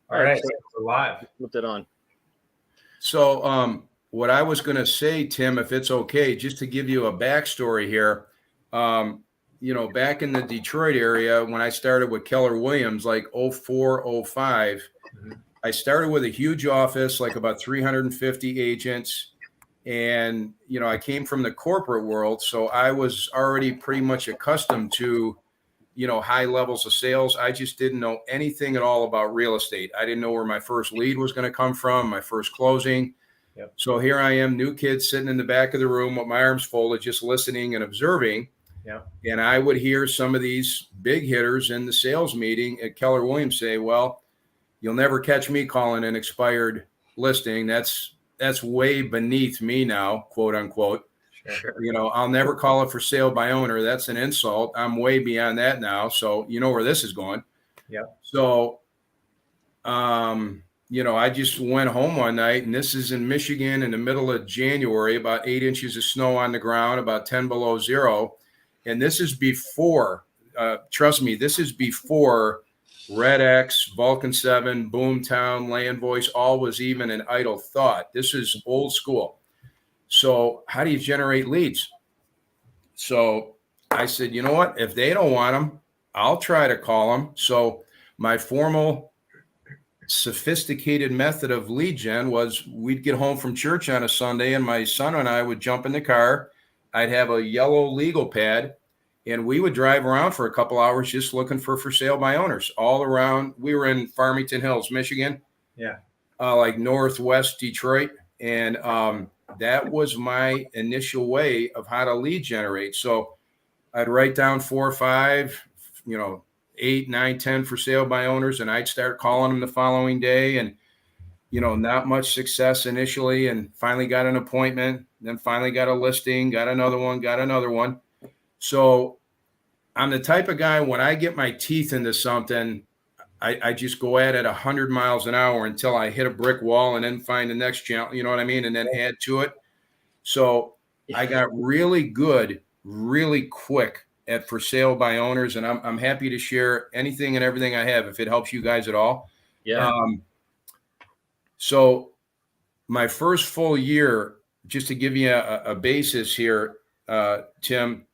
All right, so we're live. Flipped it on. So what I was going to say, Tim, if it's okay, just to give you a backstory here, back in the Detroit area, when I started with Keller Williams, like 04, 05, I started with a huge office, like about 350 agents. And, I came from the corporate world, so I was already pretty much accustomed to high levels of sales. I just didn't know anything at all about real estate. I didn't know where my first lead was going to come from, my first closing. Yep. So here I am, new kid sitting in the back of the room with my arms folded, just listening and observing. Yep. And I would hear some of these big hitters in the sales meeting at Keller Williams say, well, you'll never catch me calling an expired listing. That's way beneath me now, quote unquote. Sure. I'll never call it for sale by owner. That's an insult. I'm way beyond that now. So you know where this is going. Yeah. So, I just went home one night, and this is in Michigan in the middle of January, about 8 inches of snow on the ground, about 10 below zero. And this is before, trust me, this is before Red X, Vulcan 7, Boomtown, Land Voice, all was even an idle thought. This is old school. So how do you generate leads? So I said, you know what? If they don't want them, I'll try to call them. So my formal, sophisticated method of lead gen was we'd get home from church on a Sunday, and my son and I would jump in the car. I'd have a yellow legal pad, and we would drive around for a couple hours just looking for sale by owners all around. We were in Farmington Hills, Michigan. Yeah. Like northwest Detroit. And that was my initial way of how to lead generate. So I'd write down 4 or 5, 8, 9, 10 for sale by owners, and I'd start calling them the following day. And, not much success initially, and finally got an appointment, then finally got a listing, got another one. So I'm the type of guy, when I get my teeth into something, I just go at it 100 miles an hour until I hit a brick wall and then find the next challenge, you know what I mean? And then add to it. So I got really good, really quick at for sale by owners. And I'm happy to share anything and everything I have, if it helps you guys at all. Yeah. So my first full year, just to give you a basis here, Tim,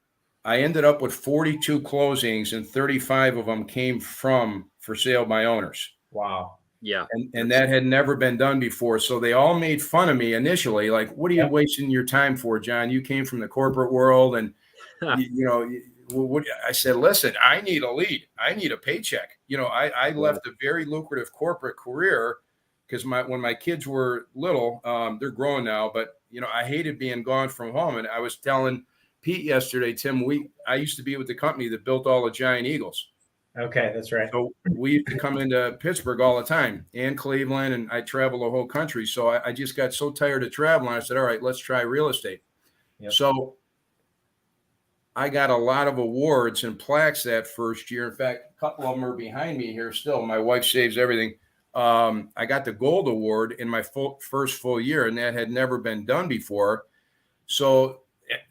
I ended up with 42 closings, and 35 of them came from for sale by owners. Wow. Yeah. And that had never been done before. So they all made fun of me initially. Like, what are you wasting your time for, John? You came from the corporate world, and I said, listen, I need a lead. I need a paycheck. I left a very lucrative corporate career because when my kids were little, they're grown now, but I hated being gone from home. And I was telling Pete yesterday, Tim, I used to be with the company that built all the Giant Eagles. Okay, that's right. So we used to come into Pittsburgh all the time, and Cleveland, and I travel the whole country. So I just got so tired of traveling. I said, all right, let's try real estate. Yep. So I got a lot of awards and plaques that first year. In fact, a couple of them are behind me here still. My wife saves everything. I got the gold award in my first full year, and that had never been done before. So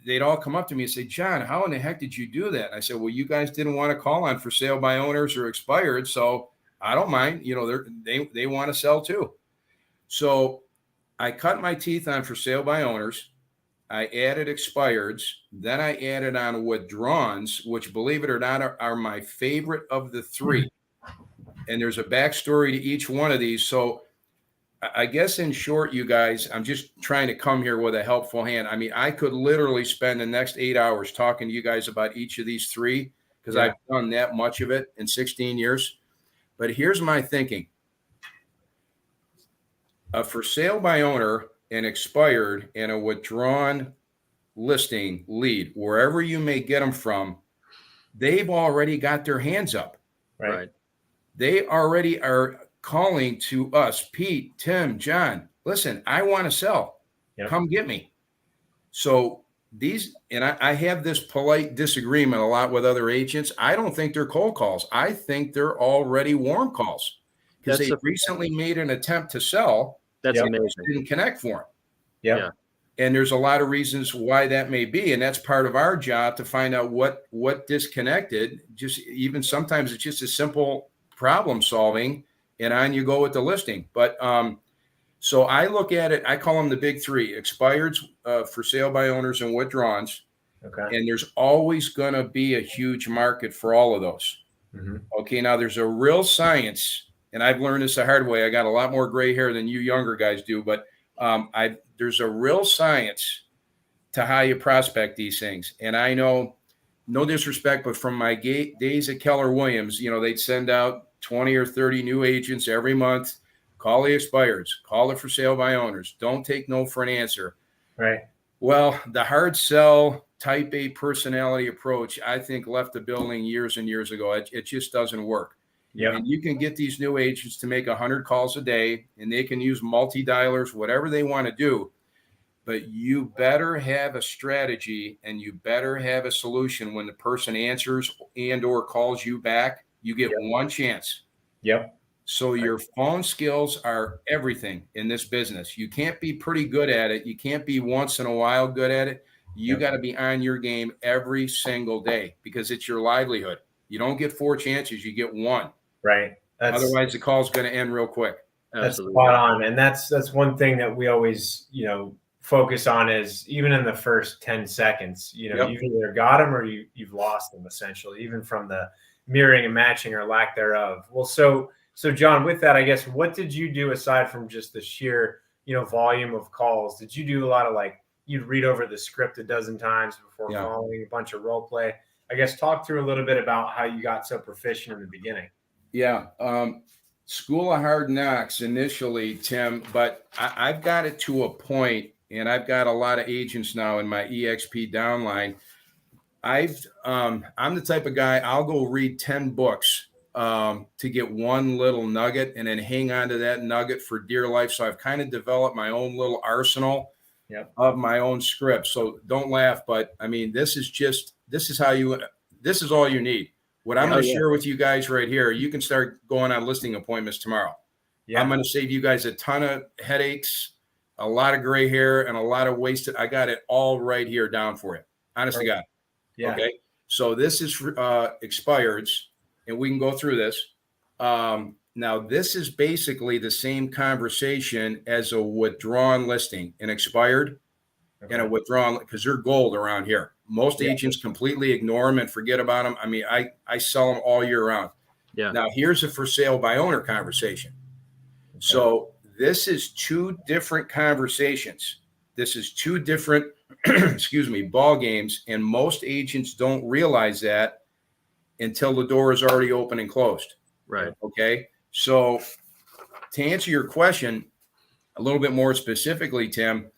they'd all come up to me and say, John, how in the heck did you do that? And I said, well, you guys didn't want to call on for sale by owners or expired, so I don't mind. They want to sell too. So I cut my teeth on for sale by owners. I added expireds. Then I added on withdrawns, which, believe it or not, are my favorite of the 3. And there's a backstory to each one of these. So I guess in short, you guys, I'm just trying to come here with a helpful hand. I mean, I could literally spend the next 8 hours talking to you guys about each of these 3, because I've done that much of it in 16 years. But here's my thinking. A for sale by owner, an expired, and a withdrawn listing lead, wherever you may get them from, they've already got their hands up. Right. They already are calling to us, Pete, Tim, John, listen, I want to sell. Yep. Come get me. So I have this polite disagreement a lot with other agents. I don't think they're cold calls. I think they're already warm calls, because they recently made an attempt to sell. That's amazing. Didn't connect for them. Yeah. And there's a lot of reasons why that may be. And that's part of our job, to find out what disconnected. Just even sometimes it's just a simple problem solving. and on you go with the listing. But so I look at it, I call them the big three: expireds, for sale by owners, and withdrawals. Okay. And there's always going to be a huge market for all of those. Mm-hmm. Okay, now there's a real science, and I've learned this the hard way. I got a lot more gray hair than you younger guys do, but there's a real science to how you prospect these things. And I know, no disrespect, but from my days at Keller Williams, they'd send out 20 or 30 new agents every month. Call the expireds, call it for sale by owners. Don't take no for an answer. Right. Well, the hard sell type A personality approach, I think, left the building years and years ago. It just doesn't work. Yeah. And you can get these new agents to make 100 calls a day, and they can use multi-dialers, whatever they want to do. But you better have a strategy, and you better have a solution. When the person answers and or calls you back, you get one chance. Yep. So your phone skills are everything in this business. You can't be pretty good at it. You can't be once in a while good at it. You got to be on your game every single day, because it's your livelihood. You don't get 4 chances, you get 1. Right. Otherwise, the call's going to end real quick. That's spot on. And that's one thing that we always, focus on, is even in the first 10 seconds, you've either got them or you've lost them, essentially, even from the mirroring and matching or lack thereof. Well, so John, with that, I guess, what did you do aside from just the sheer, volume of calls? Did you do a lot of, you'd read over the script a dozen times before calling, a bunch of role play? I guess talk through a little bit about how you got so proficient in the beginning. Yeah. School of Hard Knocks initially, Tim, but I've got it to a point, and I've got a lot of agents now in my EXP downline. I'm the type of guy, I'll go read 10 books to get one little nugget, and then hang on to that nugget for dear life. So I've kind of developed my own little arsenal of my own script. So don't laugh, but I mean, this is all you need. What I'm going to share with you guys right here, you can start going on listing appointments tomorrow. I'm going to save you guys a ton of headaches, a lot of gray hair, and a lot of wasted. I got it all right here down for you. Honest to God. Yeah. Okay. So this is for expireds, and we can go through this. Now, this is basically the same conversation as a withdrawn listing, an expired and a withdrawn, because they're gold around here. Most agents completely ignore them and forget about them. I mean, I sell them all year round. Yeah. Now, here's a for sale by owner conversation. Okay. So this is 2 different conversations. This is 2 different, ball games. And most agents don't realize that until the door is already open and closed. Right. Okay. So to answer your question a little bit more specifically, Tim,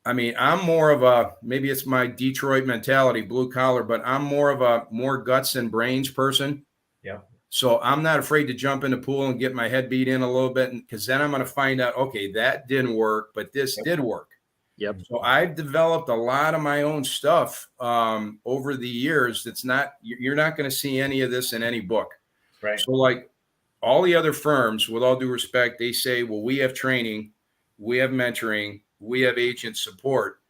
I mean, I'm more of a, maybe it's my Detroit mentality, blue collar, but I'm more of a more guts and brains person. Yeah. So I'm not afraid to jump in the pool and get my head beat in a little bit, because then I'm going to find out, okay, that didn't work, but this did work. Yep. So I've developed a lot of my own stuff over the years. You're not going to see any of this in any book. Right. So like all the other firms, with all due respect, they say, well, we have training, we have mentoring, we have agent support.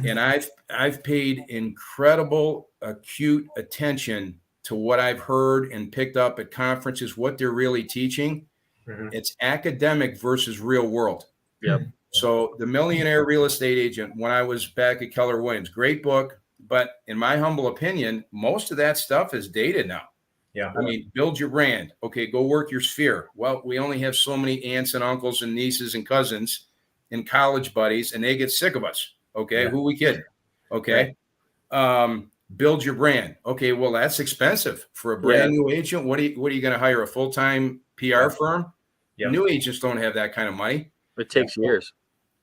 And I've paid incredible acute attention to what I've heard and picked up at conferences, what they're really teaching. Mm-hmm. It's academic versus real world. Yep. So The Millionaire Real Estate Agent, when I was back at Keller Williams, great book. But in my humble opinion, most of that stuff is dated now. Yeah. I mean, build your brand. Okay, go work your sphere. Well, we only have so many aunts and uncles and nieces and cousins and college buddies, and they get sick of us. Okay, who we kidding? Okay. Build your brand. Okay, well, that's expensive for a brand new agent. What are you going to hire, a full-time PR firm? New agents don't have that kind of money. It takes years.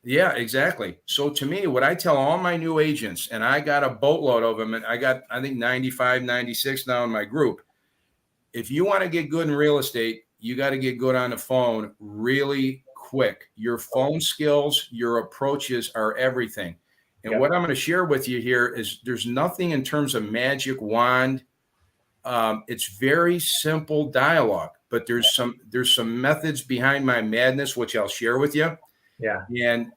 Yeah, exactly. So to me, what I tell all my new agents, and I got a boatload of them, and I got, I think, 95, 96 now in my group. If you want to get good in real estate, you got to get good on the phone really quick. Your phone skills, your approaches are everything. And what I'm going to share with you here is there's nothing in terms of magic wand. It's very simple dialogue, but there's some methods behind my madness, which I'll share with you. Yeah. And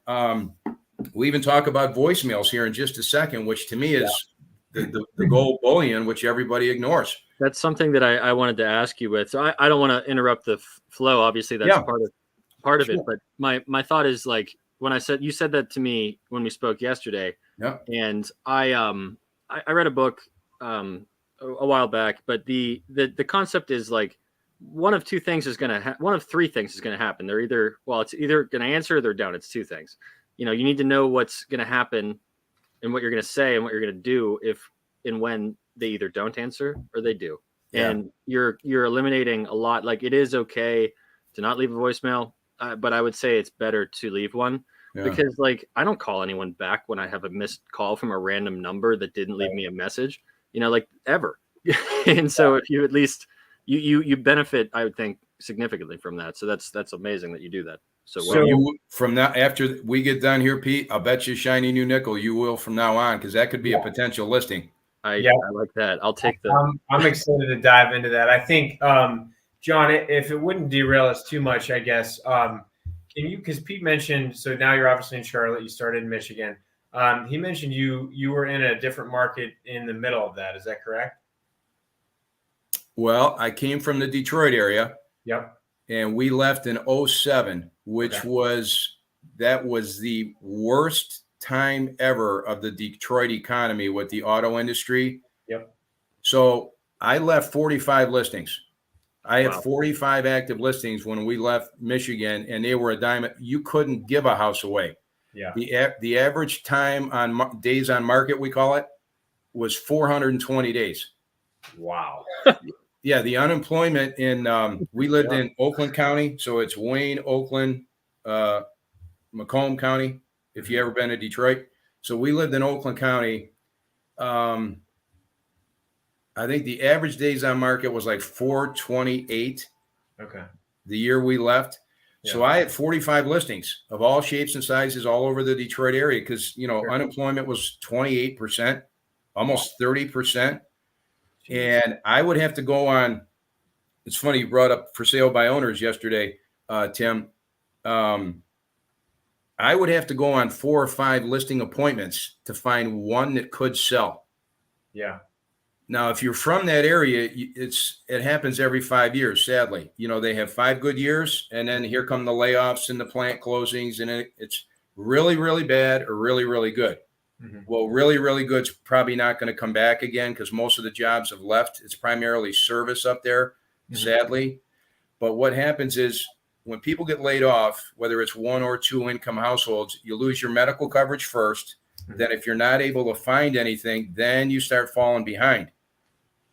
we even talk about voicemails here in just a second, which to me is the gold bullion, which everybody ignores. That's something that I wanted to ask you with. So I don't want to interrupt the flow. Obviously, that's part of it. But my thought is like when you said that to me when we spoke yesterday. Yeah. And I read a book a while back, but the concept is like one of three things is going to happen. It's either going to answer or they're down. It's two things. You need to know what's going to happen and what you're going to say and what you're going to do if and when they either don't answer or they do. Yeah. And you're eliminating a lot. Like it is okay to not leave a voicemail, but I would say it's better to leave one. Yeah. Because like I don't call anyone back when I have a missed call from a random number that didn't leave me a message, like ever. And so if you at least you benefit, I would think, significantly from that. So that's amazing that you do that. So you, from now, after we get done here, Pete, I'll bet you shiny new nickel you will from now on, because that could be a potential listing. I like that. I'll take that. I'm excited to dive into that. I think, John, if it wouldn't derail us too much, I guess, because Pete mentioned, so now you're obviously in Charlotte, you started in Michigan. He mentioned you were in a different market in the middle of that. Is that correct? Well, I came from the Detroit area. Yep. And we left in 2007, which was the worst time ever of the Detroit economy with the auto industry. Yep. So I left 45 listings. I had 45 active listings when we left Michigan, and they were a dime. You couldn't give a house away. Yeah. The average time on days on market, we call it, was 420 days. Wow. Yeah, the unemployment we lived in Oakland County, so it's Wayne, Oakland, Macomb County, if you ever been to Detroit. So we lived in Oakland County. I think the average days on market was like 428. Okay. The year we left. Yeah. So I had 45 listings of all shapes and sizes all over the Detroit area because, unemployment was 28%, almost 30%. And I would have to go on. It's funny you brought up for sale by owners yesterday, Tim. I would have to go on 4 or 5 listing appointments to find one that could sell. Yeah. Now, if you're from that area, it happens every 5 years. Sadly, they have 5 good years, and then here come the layoffs and the plant closings, and it's really, really bad or really, really good. Mm-hmm. Well, really, really good's probably not going to come back again because most of the jobs have left. It's primarily service up there, sadly. But what happens is when people get laid off, whether it's 1 or 2 income households, you lose your medical coverage first. Mm-hmm. Then if you're not able to find anything, then you start falling behind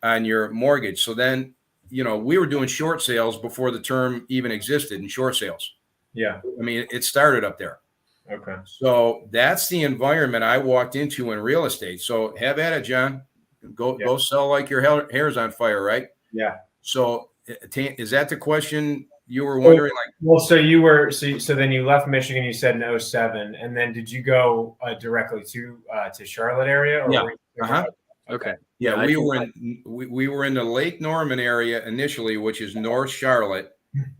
on your mortgage. So then, we were doing short sales before the term even existed in short sales. Yeah. I mean, it started up there. Okay. So that's the environment I walked into in real estate. So have at it, John. Go sell like your hair's on fire, right? Yeah. So is that the question you were wondering? So then you left Michigan, you said in 2007, and then did you go directly to Charlotte area? Or yeah. Okay. Yeah, we were in the Lake Norman area initially, which is North Charlotte.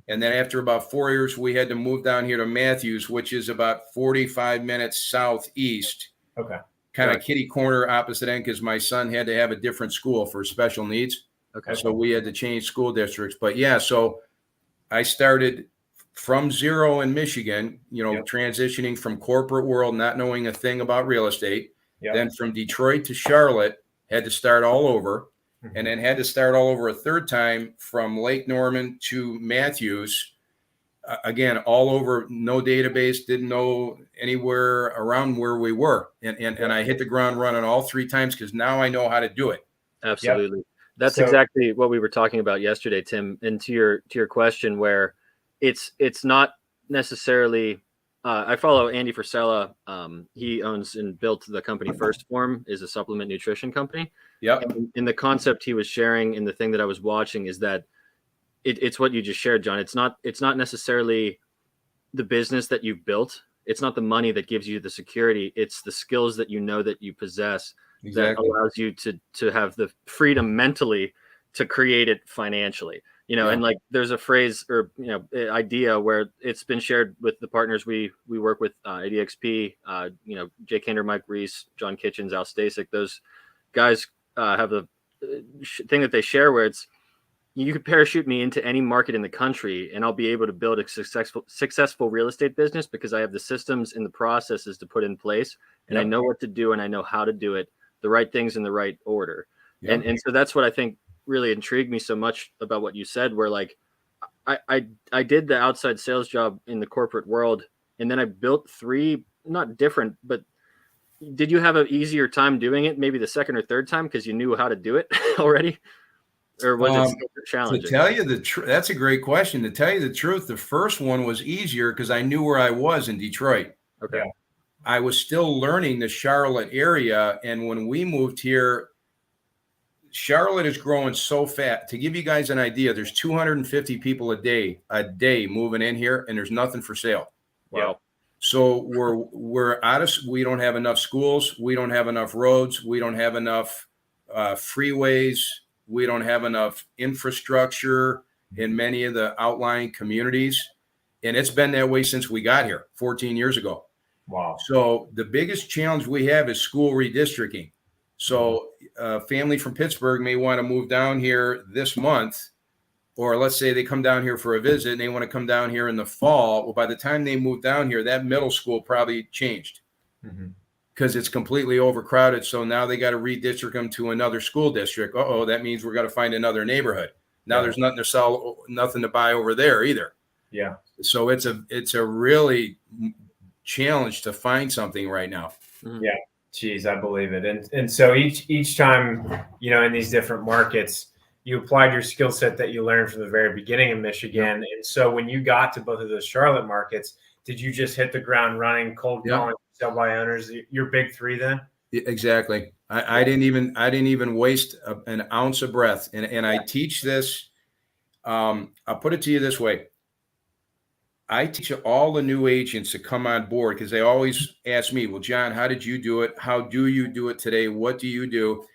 And then after about 4 years, we had to move down here to Matthews, which is about 45 minutes southeast. Okay. Kind of kitty corner opposite end because my son had to have a different school for special needs. Okay. So we had to change school districts. But yeah, so I started from zero in Michigan, transitioning from corporate world, not knowing a thing about real estate. Yep. Then from Detroit to Charlotte, had to start all over. And then had to start all over a third time from Lake Norman to Matthews. Again, all over, no database, didn't know anywhere around where we were. And I hit the ground running all 3 times because now I know how to do it. Absolutely. Yep. That's exactly what we were talking about yesterday, Tim. And to your question, where it's not necessarily I follow Andy Frisella. He owns and built the company First Form, is a supplement nutrition company. Yep. And the concept he was sharing and the thing that I was watching is that it's what you just shared, John. It's not necessarily the business that you've built. It's not the money that gives you the security. It's the skills that that you possess that allows you to have the freedom mentally to create it financially. And like there's a phrase or idea where it's been shared with the partners we work with, ADXP, Jay Kinder, Mike Reese, John Kitchens, Al Stasek. Those guys have thing that they share where it's, you could parachute me into any market in the country and I'll be able to build a successful real estate business because I have the systems and the processes to put in place, and I know what to do and I know how to do it, the right things in the right order. And so that's what I think really intrigued me so much about what you said, where like I did the outside sales job in the corporate world, and then I built 3, not different, but did you have an easier time doing it maybe the second or third time because you knew how to do it already? Or was it still challenging? To tell you the truth, that's a great question. To tell you the truth, the first one was easier because I knew where I was in Detroit. Okay. I was still learning the Charlotte area. And when we moved here, Charlotte is growing so fast. To give you guys an idea, there's 250 people a day moving in here, and there's nothing for sale. Wow. So we're out of, we don't have enough schools. We don't have enough roads. We don't have enough freeways. We don't have enough infrastructure in many of the outlying communities. And it's been that way since we got here 14 years ago. Wow. So the biggest challenge we have is school redistricting. So a family from Pittsburgh may want to move down here this month, or let's say they come down here for a visit and they want to come down here in the fall. Well, by the time they move down here, that middle school probably changed. Because it's completely overcrowded. So now they got to redistrict them to another school district. That means we're going to find another neighborhood. Now there's nothing to sell, nothing to buy over there either. Yeah. So it's a really challenge to find something right now. Yeah. Geez, I believe it. And so each time, in these different markets, you applied your skill set that you learned from the very beginning of Michigan. And so when you got to both of those Charlotte markets, did you just hit the ground running, cold calling sell by owners, your big 3 then? Exactly. I didn't even waste an ounce of breath. And I teach this. I'll put it to you this way. I teach all the new agents to come on board because they always ask me, well, John, how did you do it? How do you do it today? What do you do?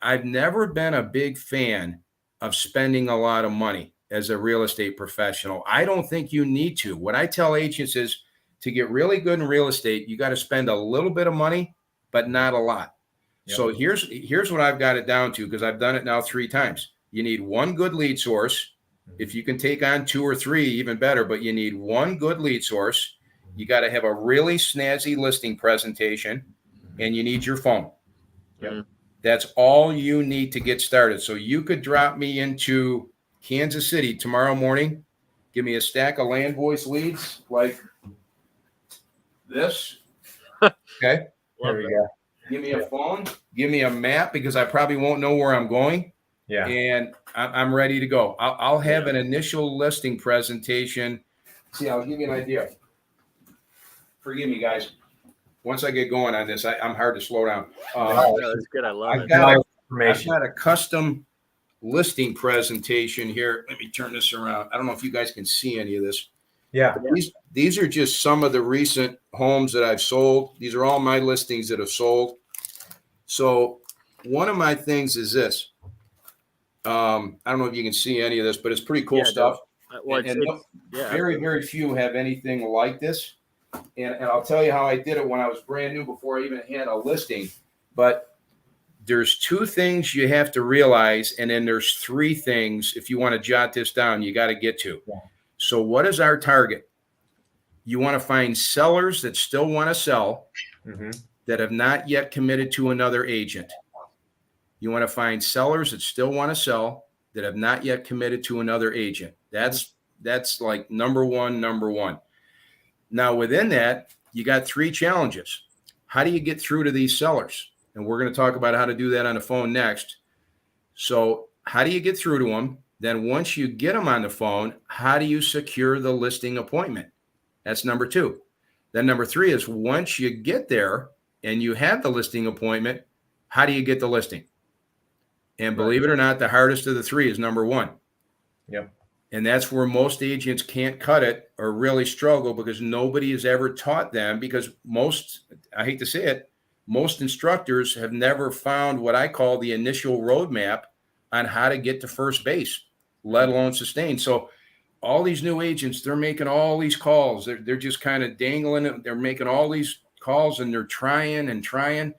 I've never been a big fan of spending a lot of money as a real estate professional. I don't think you need to. What I tell agents is, to get really good in real estate, you got to spend a little bit of money, but not a lot. Yep. So here's what I've got it down to, because I've done it now 3 times. You need 1 good lead source. If you can take on 2 or 3, even better, but you need 1 good lead source. You got to have a really snazzy listing presentation, and you need your phone. Yep. That's all you need to get started. So you could drop me into Kansas City tomorrow morning, give me a stack of land voice leads like this. Okay. There we go. Give me a phone, give me a map, because I probably won't know where I'm going. Yeah. And I'm ready to go. I'll have an initial listing presentation. See, I'll give you an idea. Forgive me, guys. Once I get going on this, I'm hard to slow down. That's good. I love it. I've got a custom listing presentation here. Let me turn this around. I don't know if you guys can see any of this. Yeah. These are just some of the recent homes that I've sold. These are all my listings that have sold. So one of my things is this. I don't know if you can see any of this, but it's pretty cool stuff. Very, very few have anything like this. And I'll tell you how I did it when I was brand new, before I even had a listing. But there's 2 things you have to realize, and then there's 3 things, if you want to jot this down, you got to get to. Yeah. So what is our target? You want to find sellers that still want to sell, that have not yet committed to another agent. You want to find sellers that still want to sell, that have not yet committed to another agent. That's like number one. Now, within that, you got 3 challenges. How do you get through to these sellers? And we're going to talk about how to do that on the phone next. So how do you get through to them? Then once you get them on the phone, how do you secure the listing appointment? That's number 2. Then number 3 is, once you get there and you have the listing appointment, how do you get the listing? And believe it or not, the hardest of the 3 is number 1. Yep. And that's where most agents can't cut it or really struggle, because nobody has ever taught them, because I hate to say it, most instructors have never found what I call the initial roadmap on how to get to first base, let alone sustain. So all these new agents, they're making all these calls. They're just kind of dangling it. They're making all these calls, and they're trying.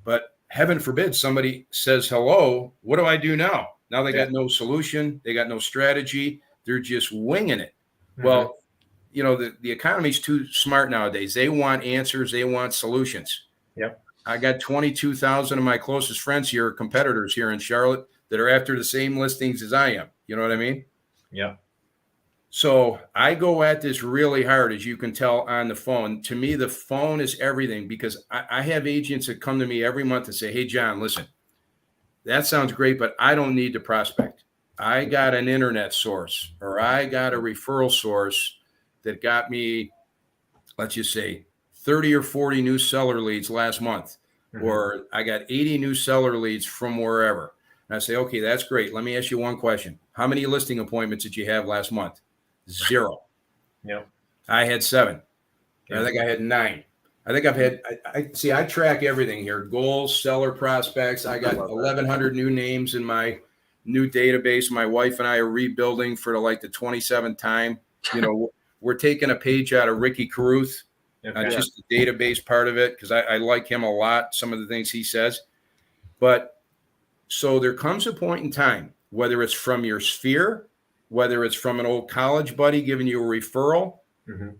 But heaven forbid somebody says hello. What do I do now? Now they got no solution. They got no strategy. They're just winging it. Mm-hmm. Well, you know, the economy's too smart nowadays. They want answers. They want solutions. Yep. I got 22,000 of my closest friends here, competitors here in Charlotte, that are after the same listings as I am. You know what I mean? Yeah. So I go at this really hard, as you can tell on the phone. To me, the phone is everything, because I have agents that come to me every month and say, hey, John, listen, that sounds great, but I don't need to prospect. I got an internet source, or I got a referral source that got me, let's just say, 30 or 40 new seller leads last month, or I got 80 new seller leads from wherever. And I say, okay, that's great. Let me ask you one question. How many listing appointments did you have last month? 0. Yep. I had 7. I think I had 9. I think I've had, I track everything here. Goals, seller prospects. I got 1,100 new names in my new database. My wife and I are rebuilding for the 27th time. You know, we're taking a page out of Ricky Caruth, just the database part of it, because I like him a lot, some of the things he says. But so there comes a point in time, whether it's from your sphere, whether it's from an old college buddy giving you a referral,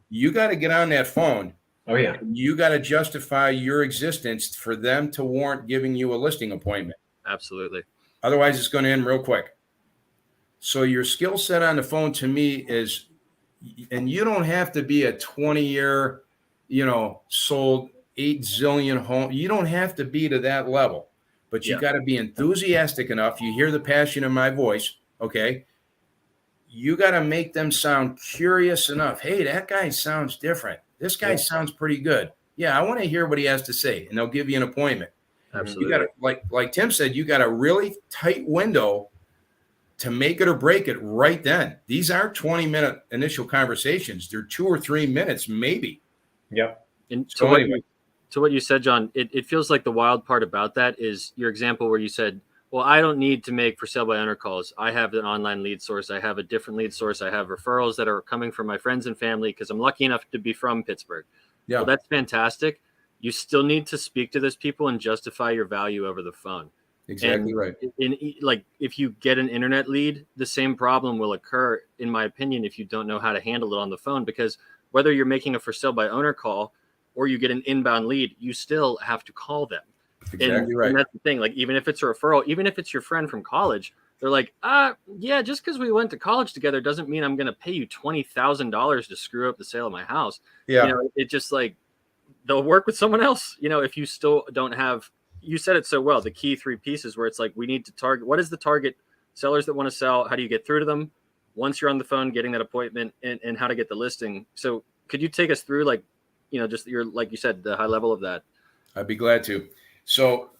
you got to get on that phone. Oh, yeah. You got to justify your existence for them to warrant giving you a listing appointment. Absolutely. Otherwise, it's going to end real quick. So your skill set on the phone, to me, is, and you don't have to be a 20-year, sold 8 zillion homes. You don't have to be to that level, but you got to be enthusiastic enough. You hear the passion in my voice. Okay. You got to make them sound curious enough. Hey, that guy sounds different. This guy sounds pretty good. Yeah, I want to hear what he has to say, and they'll give you an appointment. Absolutely. You got to, like Tim said, you got a really tight window to make it or break it right then. These aren't 20-minute initial conversations. They're 2 or 3 minutes, maybe. Yep. And so anyway, to what you said, John, it feels like the wild part about that is your example where you said, well, I don't need to make for sale by owner calls. I have an online lead source. I have a different lead source. I have referrals that are coming from my friends and family because I'm lucky enough to be from Pittsburgh. Yeah. Well, that's fantastic. You still need to speak to those people and justify your value over the phone. Exactly right. If you get an internet lead, the same problem will occur, in my opinion, if you don't know how to handle it on the phone, because whether you're making a for sale by owner call or you get an inbound lead, you still have to call them. Exactly right. And that's the thing. Like, even if it's a referral, even if it's your friend from college, they're like, yeah, just because we went to college together doesn't mean I'm going to pay you $20,000 to screw up the sale of my house. Yeah. It just they'll work with someone else, if you still don't have, you said it so well, the key 3 pieces where it's like, we need to target, what is the target sellers that want to sell? How do you get through to them once you're on the phone, getting that appointment, and how to get the listing? So could you take us through just your, like you said, the high level of that? I'd be glad to. So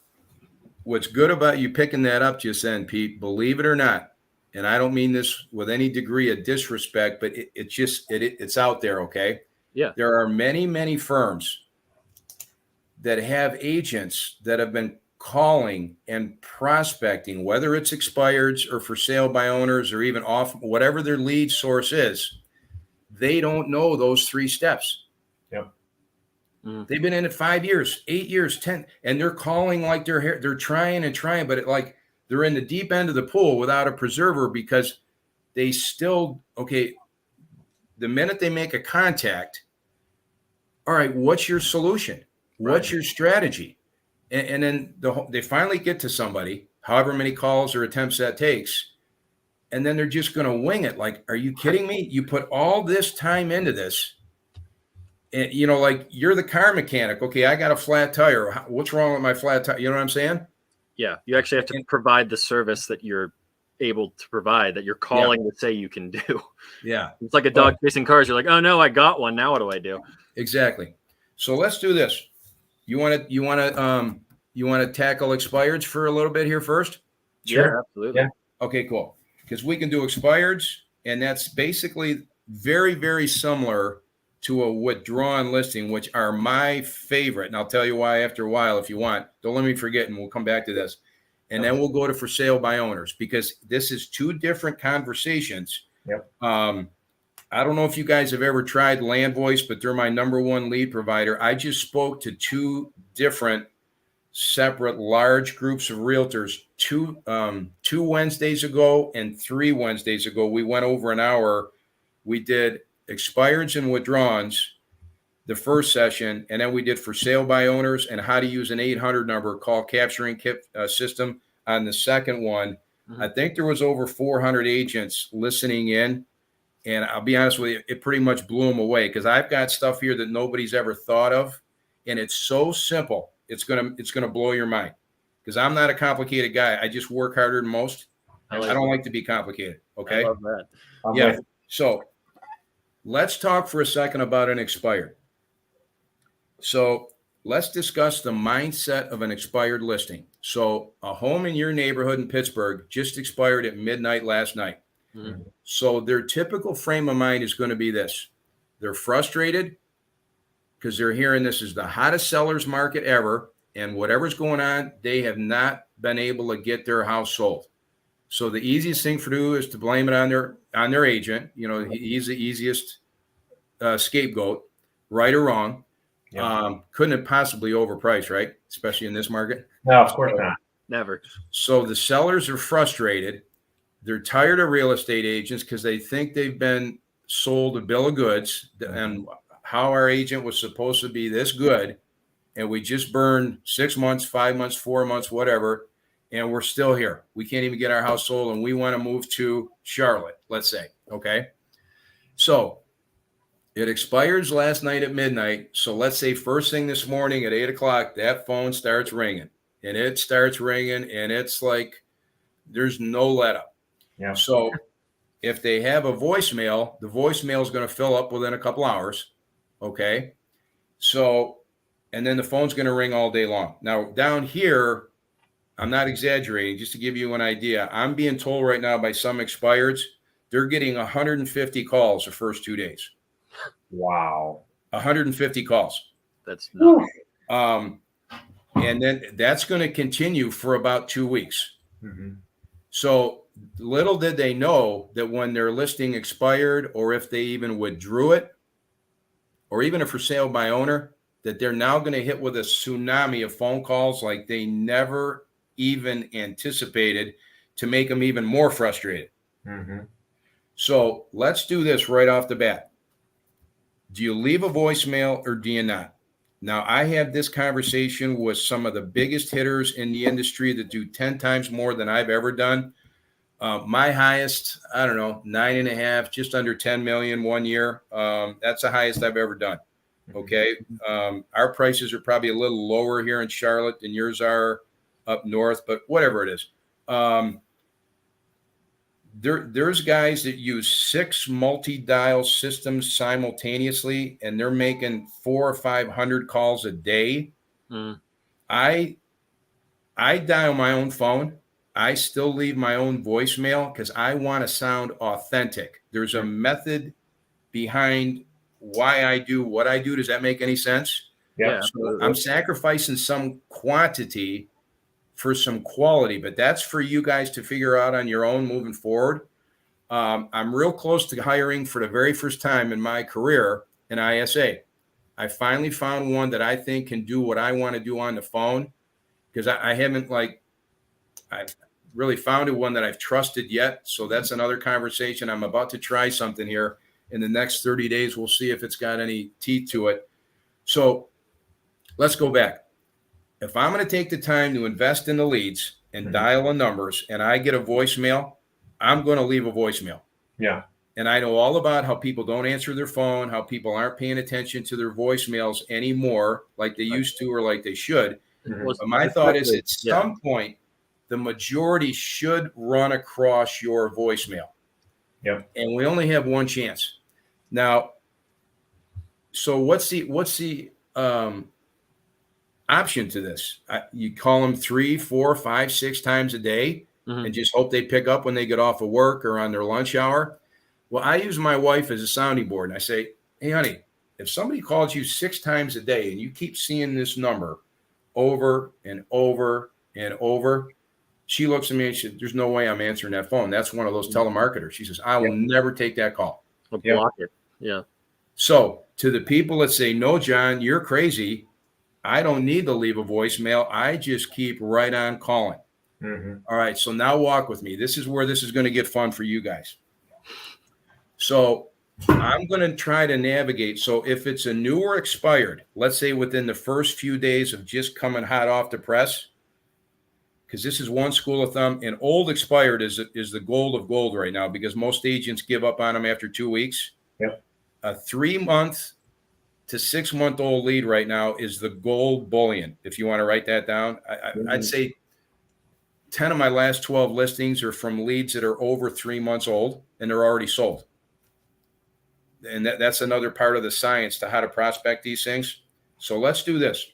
what's good about you picking that up just then, Pete, believe it or not, and I don't mean this with any degree of disrespect, but it's out there, okay? Yeah. There are many, many firms that have agents that have been calling and prospecting, whether it's expireds or for sale by owners or even off, whatever their lead source is. They don't know those 3 steps. Yep. They've been in it 5 years, 8 years, 10, and they're calling like they're trying and trying, but they're in the deep end of the pool without a preserver, because they still, the minute they make a contact, all right, what's your solution? What's your strategy? And then they finally get to somebody, however many calls or attempts that takes, and then they're just going to wing it. Like, are you kidding me? You put all this time into this. And, you're the car mechanic. Okay, I got a flat tire. What's wrong with my flat tire? You know what I'm saying? Yeah, you actually have to provide the service that you're able to provide, that you're calling to say you can do. Yeah. It's like a dog chasing cars. You're like, oh, no, I got one. Now what do I do? Exactly. So let's do this. You want to tackle expireds for a little bit here first? Sure. Yeah, absolutely. Yeah. Okay, cool. Because we can do expireds, and that's basically very, very similar to a withdrawn listing, which are my favorite. And I'll tell you why after a while if you want. Don't let me forget, and we'll come back to this. And then we'll go to for sale by owners, because this is 2 different conversations. Yep. I don't know if you guys have ever tried Land Voice, but they're my #1 lead provider. I just spoke to 2 different separate large groups of realtors. Two Wednesdays ago and 3 Wednesdays ago, we went over an hour. We did expireds and withdrawals the first session, and then we did for sale by owners and how to use an 800 number call capturing system on the second one. Mm-hmm. I think there was over 400 agents listening in, and I'll be honest with you, it pretty much blew them away because I've got stuff here that nobody's ever thought of, and it's so simple. It's gonna blow your mind because I'm not a complicated guy. I just work harder than most. I don't like to be complicated. Okay. I love that. Yeah. So let's talk for a second about an expired. So let's discuss the mindset of an expired listing. So a home in your neighborhood in Pittsburgh just expired at midnight last night. Mm-hmm. So their typical frame of mind is going to be this. They're frustrated because they're hearing this is the hottest sellers market ever. And whatever's going on, they have not been able to get their house sold. So the easiest thing for do is to blame it on their agent. You know, he's the easiest scapegoat, right or wrong. Yeah. Couldn't have possibly overpriced, right? Especially in this market. No, of course not. Never. So the sellers are frustrated. They're tired of real estate agents because they think they've been sold a bill of goods and how our agent was supposed to be this good. And we just burned 6 months, 5 months, 4 months, whatever. And we're still here. We can't even get our house sold. And we want to move to Charlotte, let's say. Okay. So it expires last night at midnight. So let's say first thing this morning at 8 o'clock, that phone starts ringing. And it starts ringing. And it's like there's no let up. Yeah. So if they have a voicemail, the voicemail is going to fill up within a couple hours. Okay. So, and then the phone's going to ring all day long. Now, down here, I'm not exaggerating, just to give you an idea. I'm being told right now by some expireds, they're getting 150 calls the first 2 days. Wow. 150 calls. That's nuts. And then that's going to continue for about 2 weeks. Mm-hmm. So little did they know that when their listing expired, or if they even withdrew it, or even a for sale by owner, that they're now going to hit with a tsunami of phone calls like they never even anticipated, to make them even more frustrated. Mm-hmm. So let's do this right off the bat. Do you leave a voicemail or do you not? Now, I have this conversation with some of the biggest hitters in the industry that do 10 times more than I've ever done. My highest, I don't know, 9.5, just under 10 million 1 year. That's the highest I've ever done. Okay. Our prices are probably a little lower here in Charlotte than yours are up north, but whatever it is. There's guys that use 6 multi-dial systems simultaneously, and they're making 400 or 500 calls a day. Mm. I dial my own phone. I still leave my own voicemail because I want to sound authentic. There's a method behind why I do what I do. Does that make any sense? Yeah. So I'm sacrificing some quantity for some quality, but that's for you guys to figure out on your own moving forward. I'm real close to hiring for the very first time in my career an ISA. I finally found one that I think can do what I want to do on the phone, because I haven't I've really found one that I've trusted yet. So that's another conversation. I'm about to try something here in the next 30 days. We'll see if it's got any teeth to it. So let's go back. If I'm going to take the time to invest in the leads and dial the numbers, and I get a voicemail, I'm going to leave a voicemail. Yeah. And I know all about how people don't answer their phone, how people aren't paying attention to their voicemails anymore like they used to or like they should. Mm-hmm. But my thought is at some point, the majority should run across your voicemail. Yep. And we only have one chance. Now, so what's the option to this? You call them 3, 4, 5, 6 times a day, mm-hmm. and just hope they pick up when they get off of work or on their lunch hour. Well, I use my wife as a sounding board, and I say, hey, honey, if somebody calls you 6 times a day and you keep seeing this number over and over and over, she looks at me and she says, there's no way I'm answering that phone. That's one of those telemarketers. She says, I will never take that call. I'll block it. Yeah. So to the people that say, no, John, you're crazy, I don't need to leave a voicemail. I just keep right on calling. All right. So now walk with me. This is where this is going to get fun for you guys. So I'm going to try to navigate. So if it's a new or expired, let's say within the first few days of just coming hot off the press, because this is one school of thumb, and old expired is the gold of gold right now, because most agents give up on them after 2 weeks. Yep. A 3 month to 6 month old lead right now is the gold bullion. If you want to write that down, I'd say 10 of my last 12 listings are from leads that are over 3 months old and they're already sold. And that's another part of the science to how to prospect these things. So let's do this.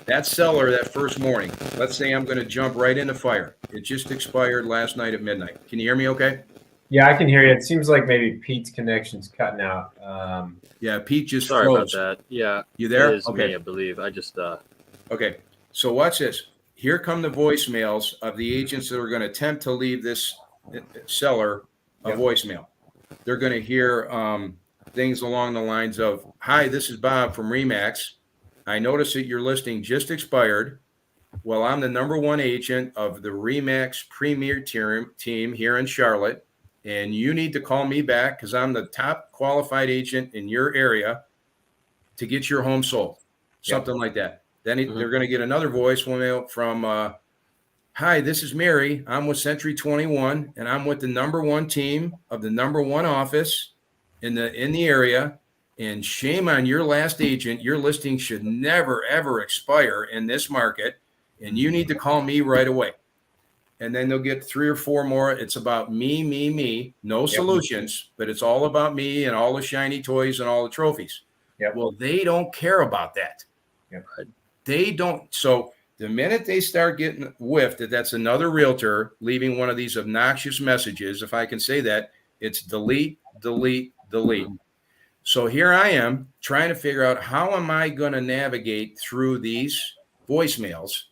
That seller that first morning, let's say I'm going to jump right into fire. It just expired last night at midnight. Can you hear me okay? Yeah, I can hear you. It seems like maybe Pete's connection's cutting out. Yeah, Pete just Sorry froze. about that. Yeah. You there? It is Okay. me, I believe. I just Okay. So watch this. Here come the voicemails of the agents that are going to attempt to leave this seller a voicemail. They're going to hear things along the lines of, "Hi, this is Bob from Remax. I noticed that your listing just expired. Well, I'm the number one agent of the Remax Premier team here in Charlotte, and you need to call me back because I'm the top qualified agent in your area to get your home sold." Something like that. Then they're going to get another voicemail from, "Hi, this is Mary. I'm with Century 21, and I'm with the number one team of the number one office in the area. And shame on your last agent. Your listing should never, ever expire in this market, and you need to call me right away." And then they'll get 3 or 4 more. It's about me, no solutions, but it's all about me and all the shiny toys and all the trophies. Well, they don't care about that. They don't. So the minute they start getting whiffed that that's another realtor leaving one of these obnoxious messages, if I can say that, it's delete, delete, delete. So here I am trying to figure out how am I going to navigate through these voicemails.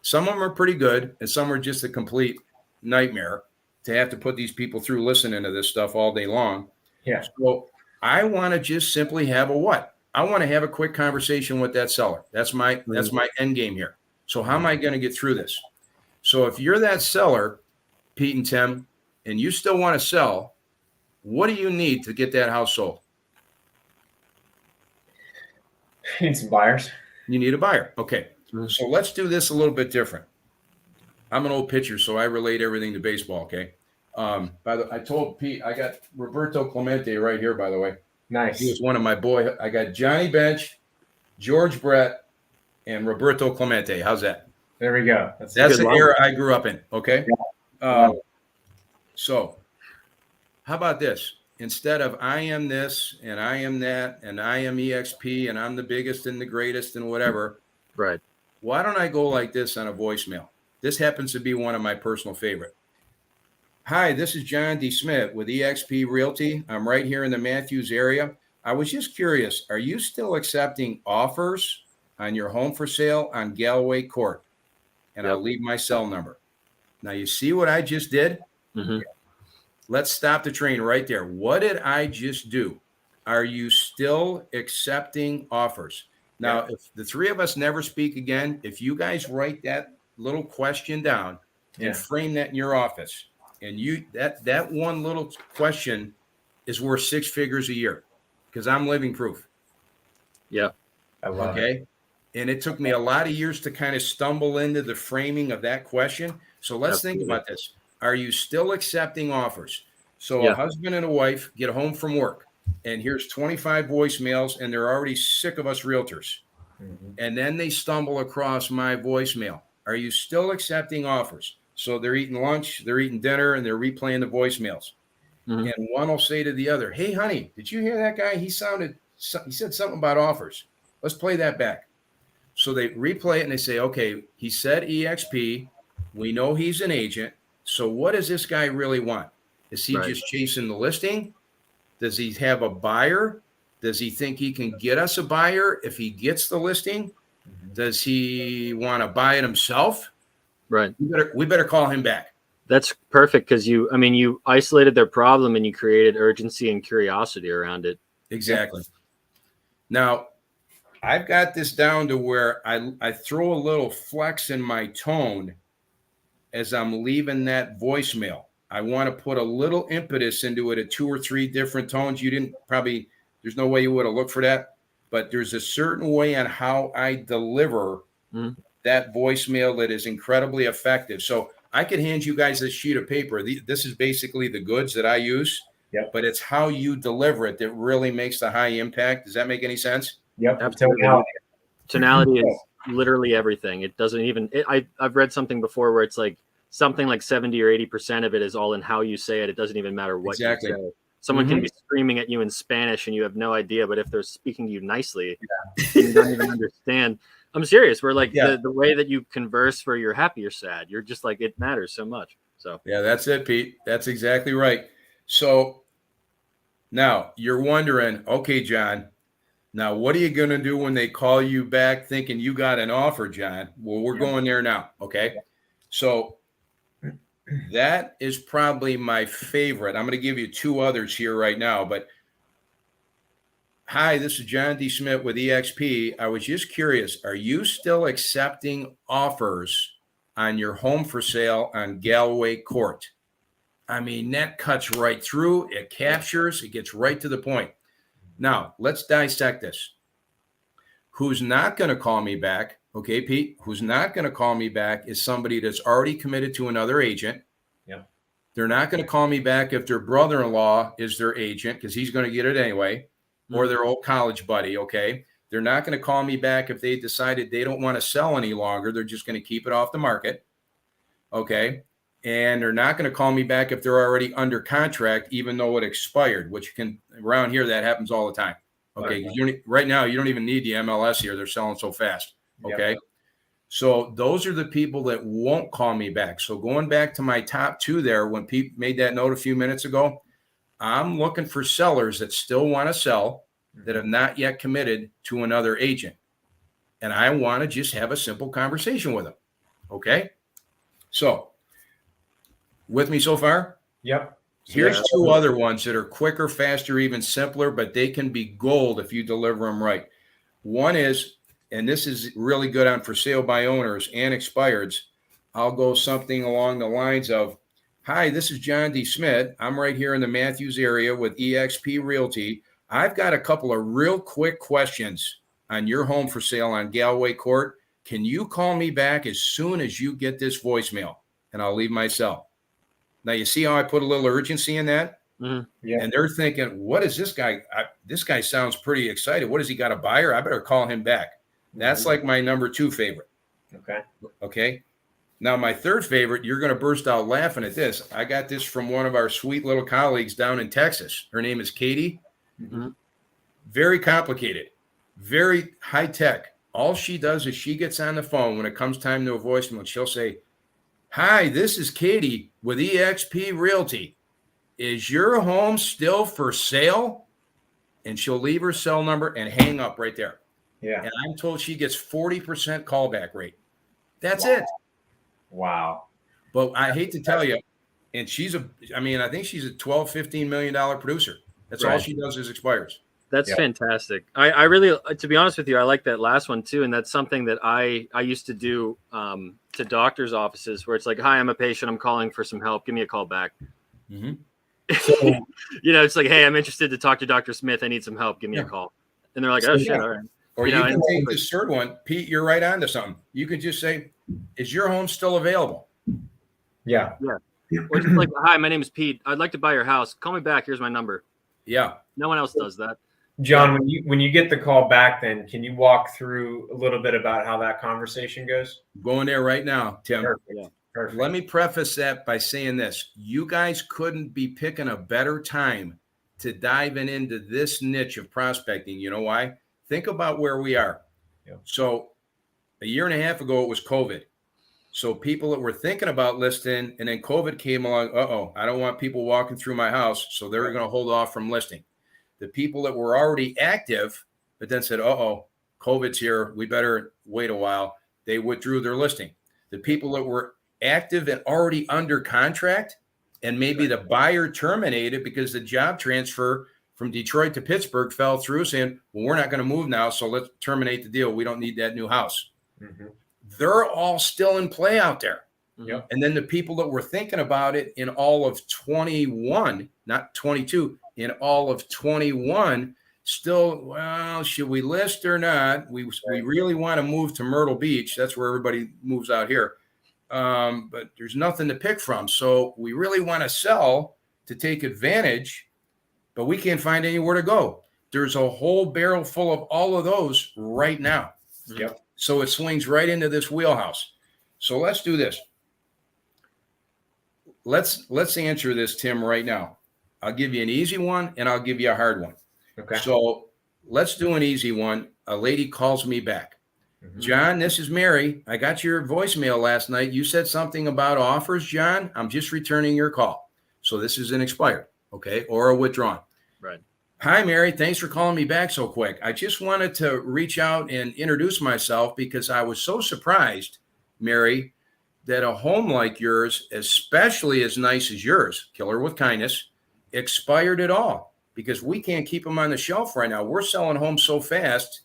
Some of them are pretty good, and some are just a complete nightmare to have to put these people through listening to this stuff all day long. Yeah. So I want to just simply have a what? I want to have a quick conversation with that seller. That's my end game here. So how am I going to get through this? So if you're that seller, Pete and Tim, and you still want to sell, what do you need to get that house sold? Need some buyers. You need a buyer. Okay. So let's do this a little bit different. I'm an old pitcher, so I relate everything to baseball. Okay. I told Pete, I got Roberto Clemente right here, by the way. Nice. He was one of my boy. I got Johnny Bench, George Brett, and Roberto Clemente. How's that? There we go. That's the era I grew up in. Okay. Yeah. So how about this? Instead of I am this and I am that and I am EXP and I'm the biggest and the greatest and whatever. right. Why don't I go like this on a voicemail? This happens to be one of my personal favorite. "Hi, this is John DeSmedt with EXP Realty. I'm right here in the Matthews area. I was just curious, are you still accepting offers on your home for sale on Galloway Court?" And I'll leave my cell number. Now, you see what I just did? Let's stop the train right there. What did I just do? Are you still accepting offers? Now, if the 3 of us never speak again, if you guys write that little question down and frame that in your office, and you that one little question is worth 6 figures a year, because I'm living proof. Yeah. I love it. And it took me a lot of years to kind of stumble into the framing of that question. So let's think about this. Are you still accepting offers? So a husband and a wife get home from work, and here's 25 voicemails, and they're already sick of us realtors. And then they stumble across my voicemail. Are you still accepting offers? So they're eating lunch, they're eating dinner, and they're replaying the voicemails. And one will say to the other, "Hey, honey, did you hear that guy? He said something about offers. Let's play that back." So they replay it and they say, "Okay, he said EXP. We know he's an agent. So what does this guy really want? Is he just chasing the listing? Does he have a buyer? Does he think he can get us a buyer if he gets the listing? Does he want to buy it himself?" Right. We better call him back. That's perfect because you isolated their problem and you created urgency and curiosity around it. Exactly. Now, I've got this down to where I throw a little flex in my tone as I'm leaving that voicemail. I want to put a little impetus into it at 2 or 3 different tones. You didn't probably, there's no way you would have looked for that, but there's a certain way on how I deliver that voicemail that is incredibly effective. So I could hand you guys this sheet of paper. This is basically the goods that I use, but it's how you deliver it that really makes the high impact. Does that make any sense? Yep. Absolutely. Tonality is literally everything. It doesn't even, I've read something before where it's like something like 70 or 80% of it is all in how you say it. It doesn't even matter what you say. Someone can be screaming at you in Spanish and you have no idea, but if they're speaking to you nicely, you don't even understand. I'm serious. We're like the way that you converse, where you're happy or sad, you're just like, it matters so much. So yeah, that's it, Pete. That's exactly right. So now you're wondering, okay, John, now what are you going to do when they call you back thinking you got an offer, John? Well, we're going there now. Okay. So that is probably my favorite. I'm going to give you 2 others here right now, but hi, this is John DeSmedt with EXP. I was just curious, are you still accepting offers on your home for sale on Galway Court? I mean, that cuts right through. It captures. It gets right to the point. Now, let's dissect this. Who's not going to call me back? Okay, Pete, who's not going to call me back is somebody that's already committed to another agent. They're not going to call me back if their brother-in-law is their agent, because he's going to get it anyway, or their old college buddy, okay? They're not going to call me back if they decided they don't want to sell any longer. They're just going to keep it off the market, okay? And they're not going to call me back if they're already under contract, even though it expired, which can, around here, that happens all the time, okay? Right now, you don't even need the MLS here. They're selling so fast, okay? So those are the people that won't call me back. So going back to my top 2 there, when Pete made that note a few minutes ago, I'm looking for sellers that still want to sell, that have not yet committed to another agent. And I want to just have a simple conversation with them. Okay. So with me so far? Yep. Here's 2 other ones that are quicker, faster, even simpler, but they can be gold if you deliver them right. One is, and this is really good on for sale by owners and expireds, I'll go something along the lines of, hi, this is John DeSmedt. I'm right here in the Matthews area with EXP Realty. I've got a couple of real quick questions on your home for sale on Galway Court. Can you call me back as soon as you get this voicemail? And I'll leave my cell. Now, you see how I put a little urgency in that? And they're thinking, what is this guy? This guy sounds pretty excited. What has he got, a buyer? I better call him back. That's like my number 2 favorite. Okay. Now, my 3rd favorite, you're going to burst out laughing at this. I got this from one of our sweet little colleagues down in Texas. Her name is Katie. Very complicated, very high tech. All she does is she gets on the phone when it comes time to a voicemail. She'll say, hi, this is Katie with EXP Realty. Is your home still for sale? And she'll leave her cell number and hang up right there. And I'm told she gets 40% callback rate. That's it. Wow. But I hate to tell you, and I think she's a $12-15 million producer. That's all she does is expires. That's fantastic. I really, to be honest with you, I like that last one too. And that's something that I used to do to doctors' offices, where it's like, hi, I'm a patient. I'm calling for some help. Give me a call back. So, it's like, hey, I'm interested to talk to Dr. Smith. I need some help. Give me a call. And they're like, oh, shit. All right. Or you can take this 3rd one. Pete, you're right on to something. You can just say, is your home still available? Or just like, hi, my name is Pete. I'd like to buy your house. Call me back. Here's my number. No one else does that. John, when you get the call back, then can you walk through a little bit about how that conversation goes? Going there right now, Tim. Perfect. Let me preface that by saying this. You guys couldn't be picking a better time to dive into this niche of prospecting. You know why? Think about where we are. So a year and a half ago, it was COVID. So people that were thinking about listing, and then COVID came along, I don't want people walking through my house, so they're going to hold off from listing. The people that were already active, but then said, COVID's here, we better wait a while, they withdrew their listing. The people that were active and already under contract, and maybe the buyer terminated because the job transfer from Detroit to Pittsburgh fell through saying, well, we're not going to move now, so let's terminate the deal. We don't need that new house. Mm-hmm. They're all still in play out there. Yep. And then the people that were thinking about it in all of 21, not 22, in all of 21, still, well, should we list or not? We really want to move to Myrtle Beach. That's where everybody moves out here. But there's nothing to pick from. So we really want to sell to take advantage, but we can't find anywhere to go. There's a whole barrel full of all of those right now. Yep. So it swings right into this wheelhouse. So let's do this. Let's answer this, Tim, right now. I'll give you an easy one and I'll give you a hard one. Okay. So let's do an easy one. A lady calls me back. Mm-hmm. John, this is Mary. I got your voicemail last night. You said something about offers, John. I'm just returning your call. So this is an expired, okay, or a withdrawn. Right. Hi, Mary. Thanks for calling me back so quick. I just wanted to reach out and introduce myself because I was so surprised, Mary, that a home like yours, especially as nice as yours, Killer with Kindness, expired at all because we can't keep them on the shelf right now. We're selling homes so fast,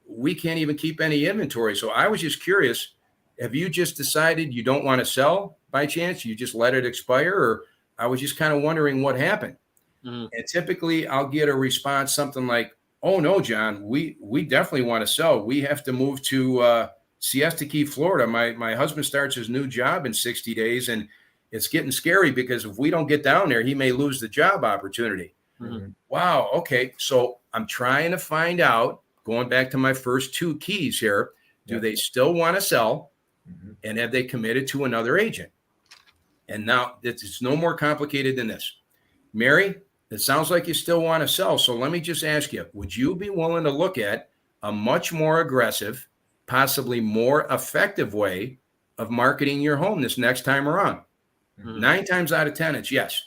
we can't even keep any inventory. So I was just curious, have you just decided you don't want to sell by chance? You just let it expire? Or I was just kind of wondering what happened. Mm-hmm. And typically I'll get a response, something like, oh no, John, we definitely want to sell. We have to move to Siesta Key, Florida. My husband starts his new job in 60 days and it's getting scary because if we don't get down there, he may lose the job opportunity. Mm-hmm. Wow. Okay. So I'm trying to find out, going back to my first two keys here, do they still want to sell? Mm-hmm. And have they committed to another agent? And now it's no more complicated than this. Mary, it sounds like you still want to sell. So let me just ask you, would you be willing to look at a much more aggressive, possibly more effective way of marketing your home this next time around? Mm-hmm. 9 times out of 10, it's yes.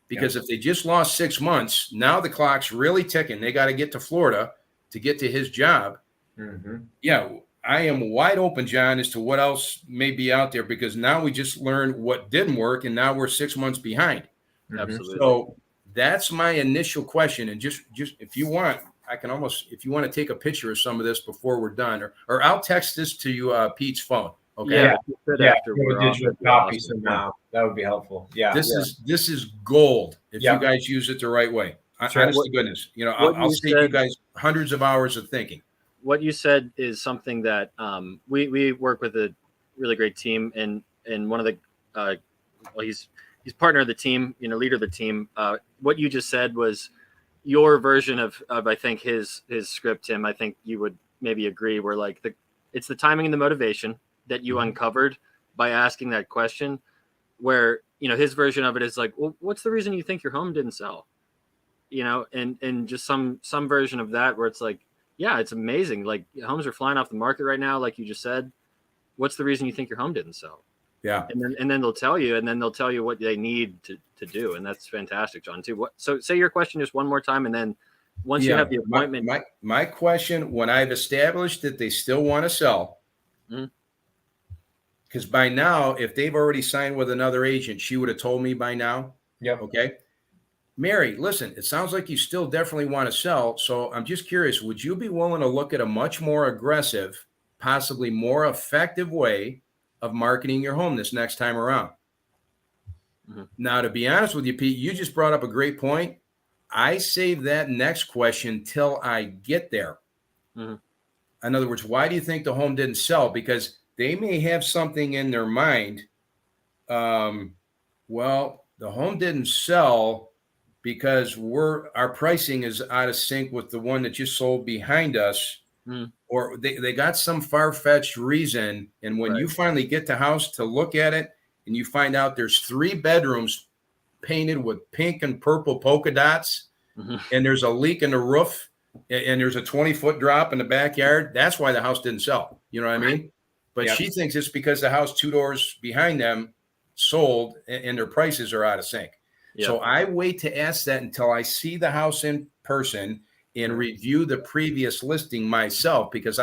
Because if they just lost 6 months, now the clock's really ticking. They got to get to Florida to get to his job. Mm-hmm. Yeah, I am wide open, John, as to what else may be out there because now we just learned what didn't work and now we're 6 months behind. Mm-hmm. Absolutely. So that's my initial question. And just if you want, I can almost, if you want to take a picture of some of this before we're done, or I'll text this to you, Pete's phone. Okay. Yeah. After we're digital copy somehow. That would be helpful. Yeah. This is gold if you guys use it the right way. Sure. Honest to goodness, I'll save you guys hundreds of hours of thinking. What you said is something that we work with a really great team, and one of the he's partner of the team, leader of the team. What you just said was your version of I think his script, Tim. I think you would maybe agree. Where like it's the timing and the motivation that you uncovered by asking that question, where his version of it is like, well, what's the reason you think your home didn't sell? And just some version of that where it's like, yeah, it's amazing. Like homes are flying off the market right now, like you just said. What's the reason you think your home didn't sell? Yeah. And then they'll tell you, what they need to do. And that's fantastic, John, too. So say your question just one more time. And then once you have the appointment. My question, when I've established that they still want to sell, because by now, if they've already signed with another agent, she would have told me by now. Yep. Okay. Mary, listen, it sounds like you still definitely want to sell. So I'm just curious, would you be willing to look at a much more aggressive, possibly more effective way of marketing your home this next time around? Mm-hmm. Now, to be honest with you, Pete, you just brought up a great point. I save that next question till I get there. Mm-hmm. In other words, why do you think the home didn't sell? Because they may have something in their mind. Well, the home didn't sell because our pricing is out of sync with the one that just sold behind us. Or they got some far-fetched reason. And when you finally get the house to look at it and you find out there's 3 bedrooms painted with pink and purple polka dots, and there's a leak in the roof, and there's a 20-foot drop in the backyard, that's why the house didn't sell. You know what I mean? But she thinks it's because the house 2 doors behind them sold and their prices are out of sync. Yep. So I wait to ask that until I see the house in person and review the previous listing myself, because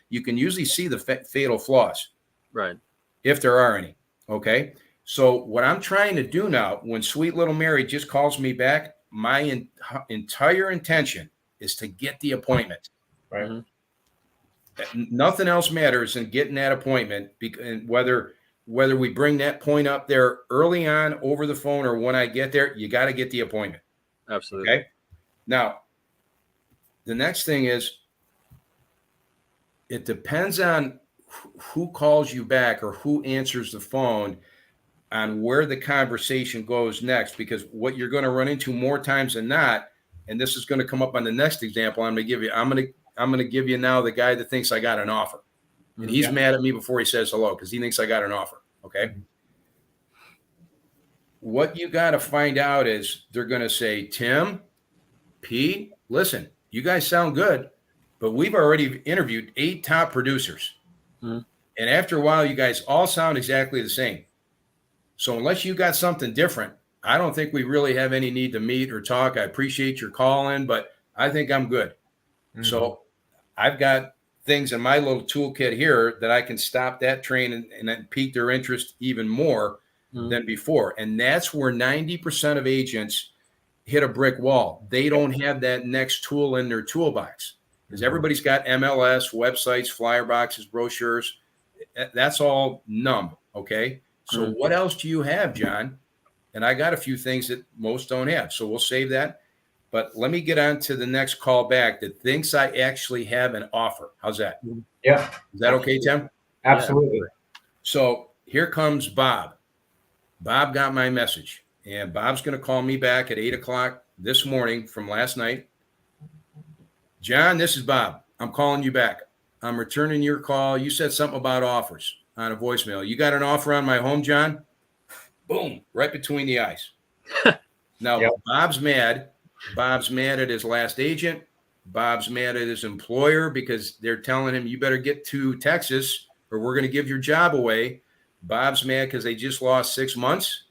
you can usually see the fatal flaws, right? If there are any. Okay. So what I'm trying to do now, when sweet little Mary just calls me back, my entire intention is to get the appointment. Right. Mm-hmm. Nothing else matters than getting that appointment, and whether we bring that point up there early on over the phone or when I get there, you got to get the appointment. Absolutely. Okay. Now, the next thing is, it depends on who calls you back or who answers the phone on where the conversation goes next, because what you're going to run into more times than not, and this is going to come up on the next example I'm going to give you now, the guy that thinks I got an offer, and he's mad at me before he says hello because he thinks I got an offer. Okay. What you got to find out is they're going to say, Tim, Pete, listen, you guys sound good, but we've already interviewed 8 top producers. Mm-hmm. And after a while, you guys all sound exactly the same. So unless you got something different, I don't think we really have any need to meet or talk. I appreciate your calling, but I think I'm good. Mm-hmm. So I've got things in my little toolkit here that I can stop that train and then pique their interest even more than before. And that's where 90% of agents hit a brick wall. They don't have that next tool in their toolbox, because everybody's got MLS, websites, flyer boxes, brochures. That's all numb. Okay. So what else do you have, John? And I got a few things that most don't have. So we'll save that. But let me get on to the next call back that thinks I actually have an offer. How's that? Yeah. Is that okay, Tim? Absolutely. So here comes Bob. Bob got my message, and Bob's going to call me back at 8:00 this morning from last night. John, this is Bob. I'm calling you back. I'm returning your call. You said something about offers on a voicemail. You got an offer on my home, John? Boom, right between the eyes. Now, Bob's mad. Bob's mad at his last agent. Bob's mad at his employer because they're telling him, you better get to Texas or we're going to give your job away. Bob's mad because they just lost 6 months.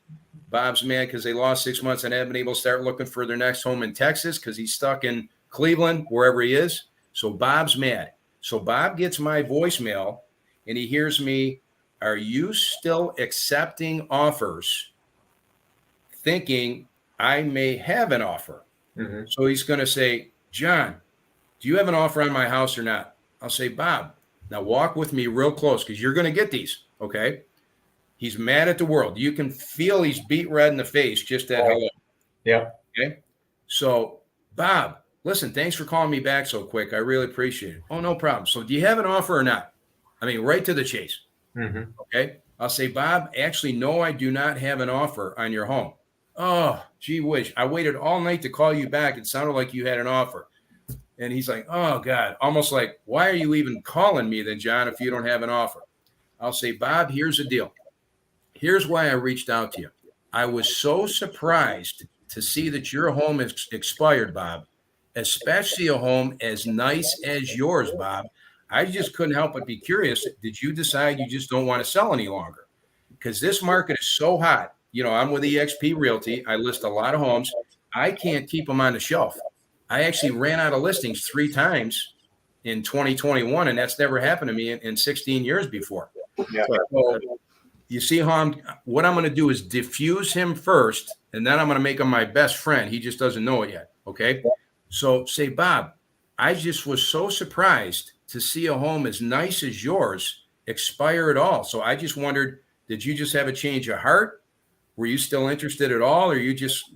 Bob's mad because they lost 6 months and haven't been able to start looking for their next home in Texas because he's stuck in Cleveland, wherever he is. So Bob's mad. So Bob gets my voicemail and he hears me, are you still accepting offers, thinking I may have an offer? Mm-hmm. So he's going to say, John, do you have an offer on my house or not? I'll say, Bob, now walk with me real close because you're going to get these. Okay. He's mad at the world. You can feel he's beat red in the face just at hello. Yeah. Okay. So, Bob, listen, thanks for calling me back so quick. I really appreciate it. Oh, no problem. So do you have an offer or not? I mean, right to the chase. Mm-hmm. Okay. I'll say, Bob, actually, no, I do not have an offer on your home. Oh, gee whiz. I waited all night to call you back. It sounded like you had an offer. And he's like, oh, God, almost like, why are you even calling me then, John, if you don't have an offer? I'll say, Bob, here's the deal. Here's why I reached out to you. I was so surprised to see that your home is expired, Bob, especially a home as nice as yours, Bob. I just couldn't help but be curious. Did you decide you just don't want to sell any longer? Because this market is so hot. You know, I'm with eXp Realty. I list a lot of homes. I can't keep them on the shelf. I actually ran out of listings 3 times in 2021, and that's never happened to me in 16 years before. Yeah. So, you see how what I'm going to do is diffuse him first, and then I'm going to make him my best friend. He just doesn't know it yet. Okay. So say, Bob, I just was so surprised to see a home as nice as yours expire at all. So I just wondered, did you just have a change of heart? Were you still interested at all? Or are you just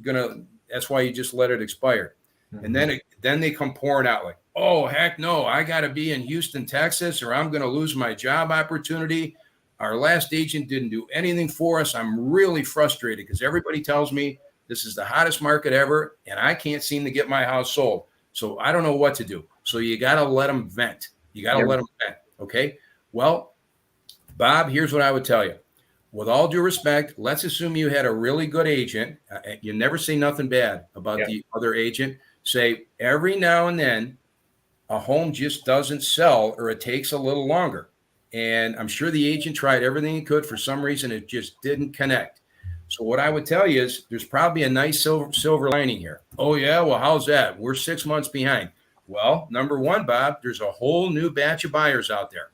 that's why you just let it expire? Mm-hmm. And then they come pouring out like, oh, heck no, I got to be in Houston, Texas, or I'm going to lose my job opportunity. Our last agent didn't do anything for us. I'm really frustrated because everybody tells me this is the hottest market ever, and I can't seem to get my house sold. So I don't know what to do. So you got to let them vent. You got to let them vent. Okay. Well, Bob, here's what I would tell you. With all due respect, let's assume you had a really good agent. You never say nothing bad about the other agent. Say every now and then a home just doesn't sell or it takes a little longer. And I'm sure the agent tried everything he could. For some reason, it just didn't connect. So what I would tell you is there's probably a nice silver lining here. Oh, yeah? Well, how's that? We're 6 months behind. Well, number one, Bob, there's a whole new batch of buyers out there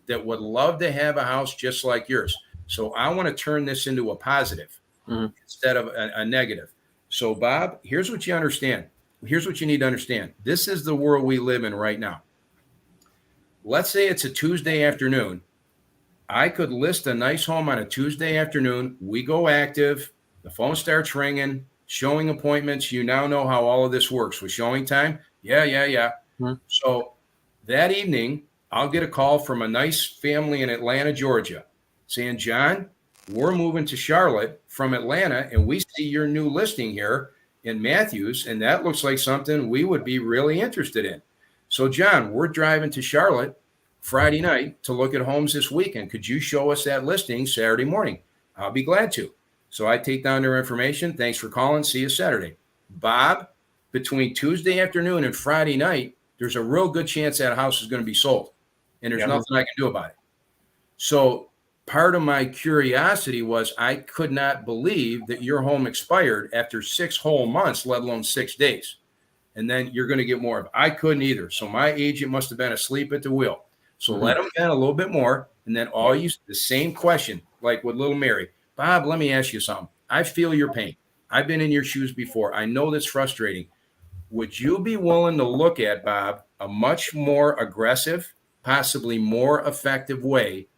that would love to have a house just like yours. So I want to turn this into a positive instead of a negative. So, Bob, here's what you understand. Here's what you need to understand. This is the world we live in right now. Let's say it's a Tuesday afternoon. I could list a nice home on a Tuesday afternoon. We go active. The phone starts ringing, showing appointments. You now know how all of this works with showing time. Yeah. Hmm. So that evening, I'll get a call from a nice family in Atlanta, Georgia, saying, John, we're moving to Charlotte from Atlanta, and we see your new listing here in Matthews, and that looks like something we would be really interested in. So, John, we're driving to Charlotte Friday night to look at homes this weekend. Could you show us that listing Saturday morning? I'll be glad to. So I take down their information. Thanks for calling. See you Saturday. Bob, between Tuesday afternoon and Friday night, there's a real good chance that house is going to be sold, and there's nothing I can do about it. So part of my curiosity was I could not believe that your home expired after 6 whole months, let alone 6 days. And then you're going to get more of it. I couldn't either. So my agent must have been asleep at the wheel. So let him vent a little bit more. And then the same question, like with little Mary. Bob, let me ask you something. I feel your pain. I've been in your shoes before. I know that's frustrating. Would you be willing to look at, Bob, a much more aggressive, possibly more effective way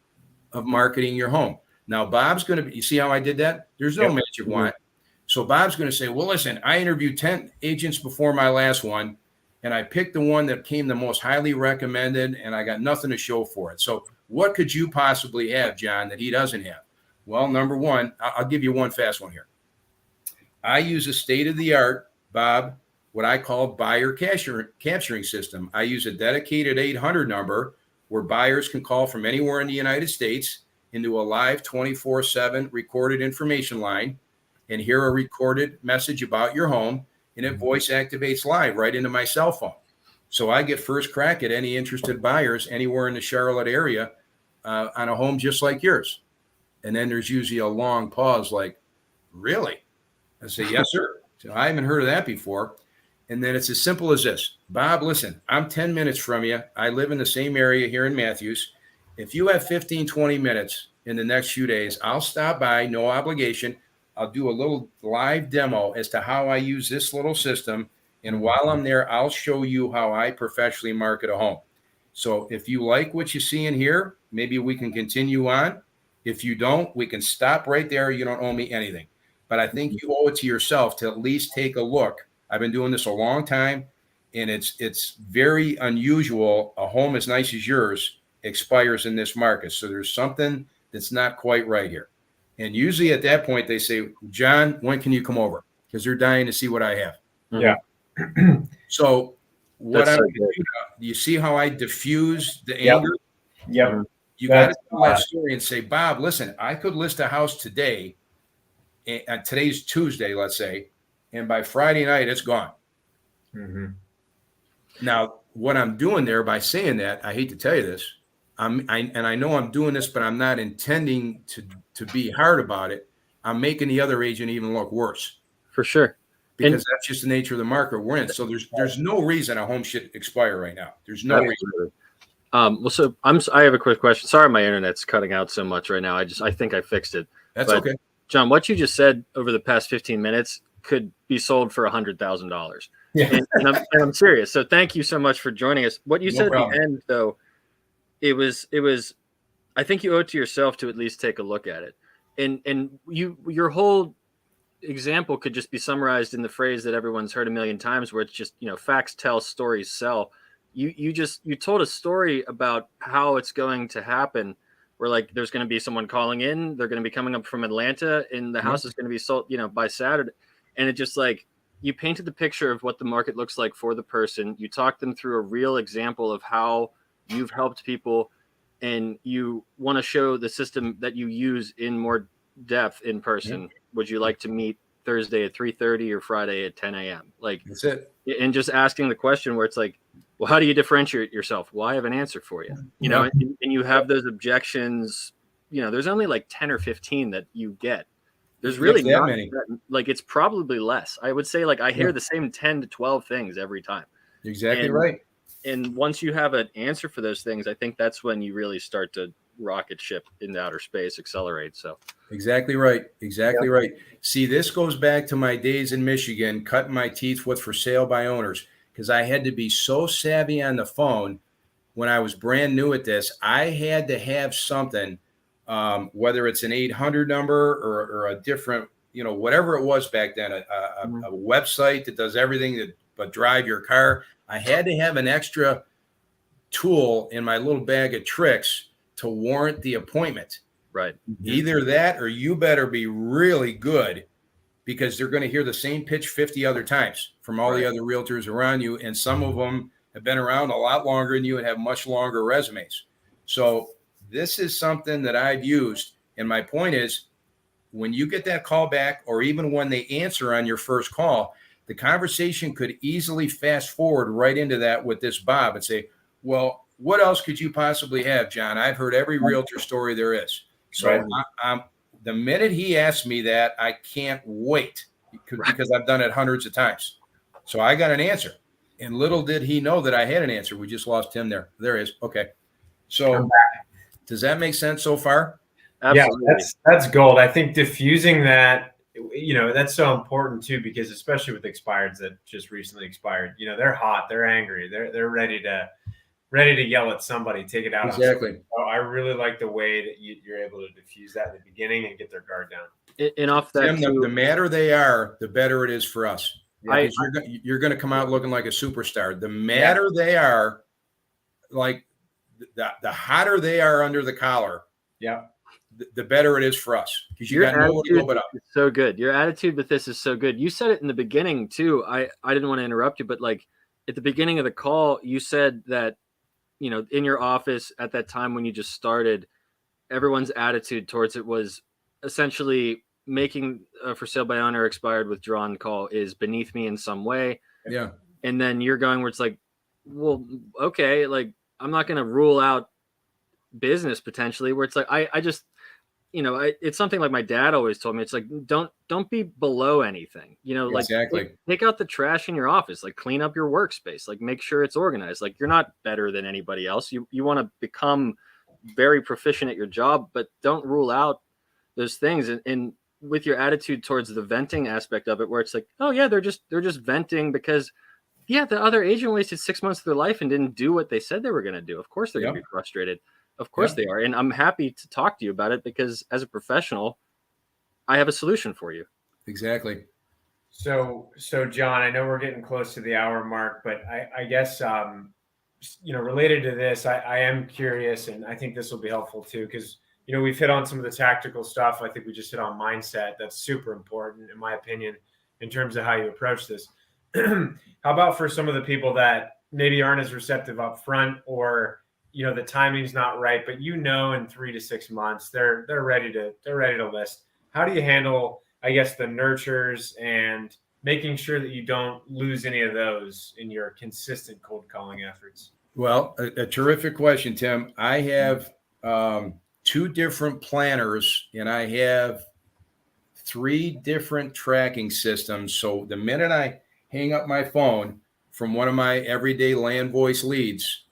of marketing your home? Now, Bob's going to be, you see how I did that? There's no magic wand. So Bob's going to say, well, listen, I interviewed 10 agents before my last one, and I picked the one that came the most highly recommended, and I got nothing to show for it. So what could you possibly have, John, that he doesn't have? Well, number one, I'll give you one fast one here. I use a state-of-the-art, Bob, what I call buyer capturing system. I use a dedicated 800 number where buyers can call from anywhere in the United States into a live 24/7 recorded information line and hear a recorded message about your home, and it voice activates live right into my cell phone. So I get first crack at any interested buyers anywhere in the Charlotte area on a home just like yours. And then there's usually a long pause like, really? I say, yes, sir. So I haven't heard of that before. And then it's as simple as this. Bob, listen, I'm 10 minutes from you. I live in the same area here in Matthews. If you have 15, 20 minutes in the next few days, I'll stop by, no obligation. I'll do a little live demo as to how I use this little system. And while I'm there, I'll show you how I professionally market a home. So if you like what you see in here, maybe we can continue on. If you don't, we can stop right there. You don't owe me anything. But I think you owe it to yourself to at least take a look. I've been doing this a long time, and it's very unusual. A home as nice as yours expires in this market. So there's something that's not quite right here. And usually at that point, they say, John, when can you come over? Because they're dying to see what I have. Yeah. So what I'm going to do now, do you see how I diffuse the anger? Yep. You got to tell that story and say, Bob, listen, I could list a house today, and today's Tuesday, let's say, and by Friday night, it's gone. Mm-hmm. Now, what I'm doing there by saying that, I hate to tell you this, I know I'm doing this, but I'm not intending to be hard about it. I'm making the other agent even look worse. For sure. Because that's just the nature of the market we're in. So there's no reason a home should expire right now. There's no reason. Well, so I have a quick question. Sorry, my internet's cutting out so much right now. I think I fixed it. That's okay. John, what you just said over the past 15 minutes could be sold for $100,000. Yeah. And I'm serious. So thank you so much for joining us. What you said at the end, though, it was, I think you owe it to yourself to at least take a look at it. And your whole example could just be summarized in the phrase that everyone's heard a million times, where it's just, facts tell, stories sell. You told a story about how it's going to happen, where like there's going to be someone calling in, they're going to be coming up from Atlanta, and the house is going to be sold, by Saturday. And it just like, you painted the picture of what the market looks like for the person. You talked them through a real example of how you've helped people, and you want to show the system that you use in more depth in person. Would you like to meet Thursday at 3:30 or Friday at 10 a.m.? Like, that's it. And just asking the question where it's like, well, how do you differentiate yourself? Well, I have an answer for you. And you have those objections. There's only like 10 or 15 that you get. There's really not many. Like, it's probably less. I would say, like, I hear the same 10 to 12 things every time. Exactly right. And once you have an answer for those things, I think that's when you really start to rocket ship into outer space accelerate. So exactly right. Exactly right. See, this goes back to my days in Michigan, cutting my teeth with for sale by owners, because I had to be so savvy on the phone when I was brand new at this. I had to have something, whether it's an 800 number or a different, whatever it was back then, a website that does everything but drive your car. I had to have an extra tool in my little bag of tricks to warrant the appointment. Right. Either that or you better be really good, because they're going to hear the same pitch 50 other times from all the other realtors around you. And some of them have been around a lot longer than you and have much longer resumes. So this is something that I've used. And my point is, when you get that call back, or even when they answer on your first call, the conversation could easily fast forward right into that with this Bob and say, well, what else could you possibly have, John? I've heard every realtor story there is. So the minute he asked me that, I can't wait, because I've done it hundreds of times. So I got an answer. And little did he know that I had an answer. We just lost him there. There he is. Okay. So does that make sense so far? Absolutely. Yeah, that's gold. I think diffusing that, that's so important too, because especially with expireds that just recently expired, they're hot, they're angry, they're ready to yell at somebody, take it out. Exactly. So I really like the way that you're able to diffuse that in the beginning and get their guard down. And off that, Tim, the madder they are, the better it is for us. Yeah, you're going to come out looking like a superstar. The madder they are, like the hotter they are under the collar. Yeah. The better it is for us, because you got nowhere to go but up. So good. Your attitude with this is so good. You said it in the beginning too. I didn't want to interrupt you, but like at the beginning of the call, you said that, in your office at that time when you just started, everyone's attitude towards it was essentially making a for sale by owner expired withdrawn call is beneath me in some way. Yeah. And then you're going where it's like, well, okay, like I'm not going to rule out business potentially, where it's like, I just, it's something like my dad always told me. It's like, don't be below anything, like take out the trash in your office, like clean up your workspace, like make sure it's organized. Like you're not better than anybody else. You want to become very proficient at your job, but don't rule out those things. And with your attitude towards the venting aspect of it, where it's like, oh yeah, they're just venting because the other agent wasted 6 months of their life and didn't do what they said they were going to do. Of course they're going to be frustrated. Of course they are. And I'm happy to talk to you about it, because as a professional, I have a solution for you. Exactly. So John, I know we're getting close to the hour mark, but I guess, related to this, I am curious, and I think this will be helpful too, because, we've hit on some of the tactical stuff. I think we just hit on mindset. That's super important, in my opinion, in terms of how you approach this. How about for some of the people that maybe aren't as receptive up front, or the timing's not right, but in 3 to 6 months they're ready to list. How do you handle, I guess, the nurtures and making sure that you don't lose any of those in your consistent cold calling efforts? Well, a terrific question, Tim. I have 2 different planners, and I have 3 different tracking systems. So the minute I hang up my phone from one of my everyday land voice leads,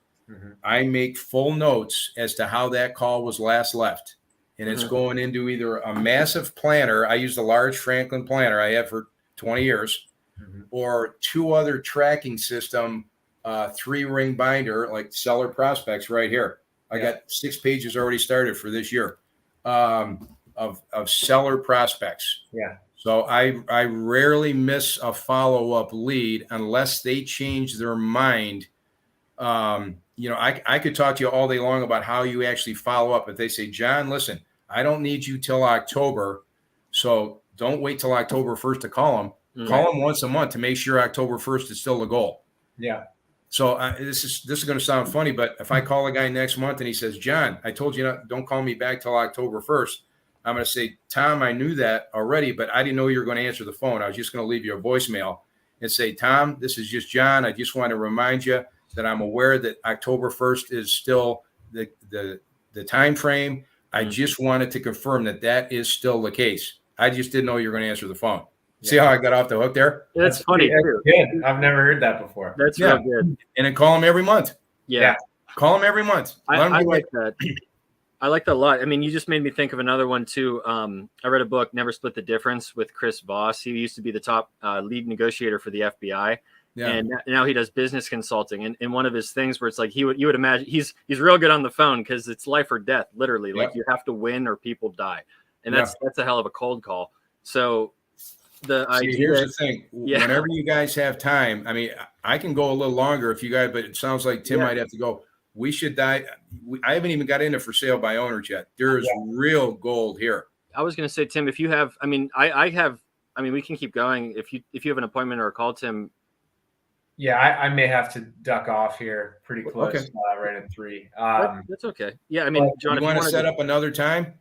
I make full notes as to how that call was last left. And it's going into either a massive planner. I use the large Franklin planner I have for 20 years, or 2 other tracking system, 3-ring binder, like seller prospects right here. I got 6 pages already started for this year of seller prospects. Yeah. So I rarely miss a follow-up lead unless they change their mind. I could talk to you all day long about how you actually follow up. If they say, John, listen, I don't need you till October, so don't wait till October 1st to call them. Call them once a month to make sure October 1st is still the goal. Yeah. So this is going to sound funny, but if I call a guy next month and he says, John, I told you don't call me back till October 1st, I'm going to say, Tom, I knew that already, but I didn't know you were going to answer the phone. I was just going to leave you a voicemail and say, Tom, this is just John. I just want to remind you that I'm aware that October 1st is still the time frame. I just wanted to confirm that is still the case. I just didn't know you were going to answer the phone. See how I got off the hook there? That's funny. That's good. I've never heard that before. That's real good. And then call them every month. Yeah. Call them every month. I like that. I like that a lot. I mean, you just made me think of another one too. I read a book, Never Split the Difference, with Chris Voss. He used to be the top lead negotiator for the FBI. Yeah. And now he does business consulting. And one of his things where it's like you would imagine he's real good on the phone because it's life or death, literally. Like you have to win or people die. And that's a hell of a cold call. So here's the thing. Whenever you guys have time, I mean, I can go a little longer if you guys, but it sounds like Tim might have to go. We should die. I haven't even got into for sale by owners yet. There is real gold here. I was going to say, Tim, if you have, I mean, I have, I mean, we can keep going. If you have an appointment or a call, Tim. Yeah, I may have to duck off here pretty close, right at 3. That's okay. Yeah, I mean, John, you want to set up another time?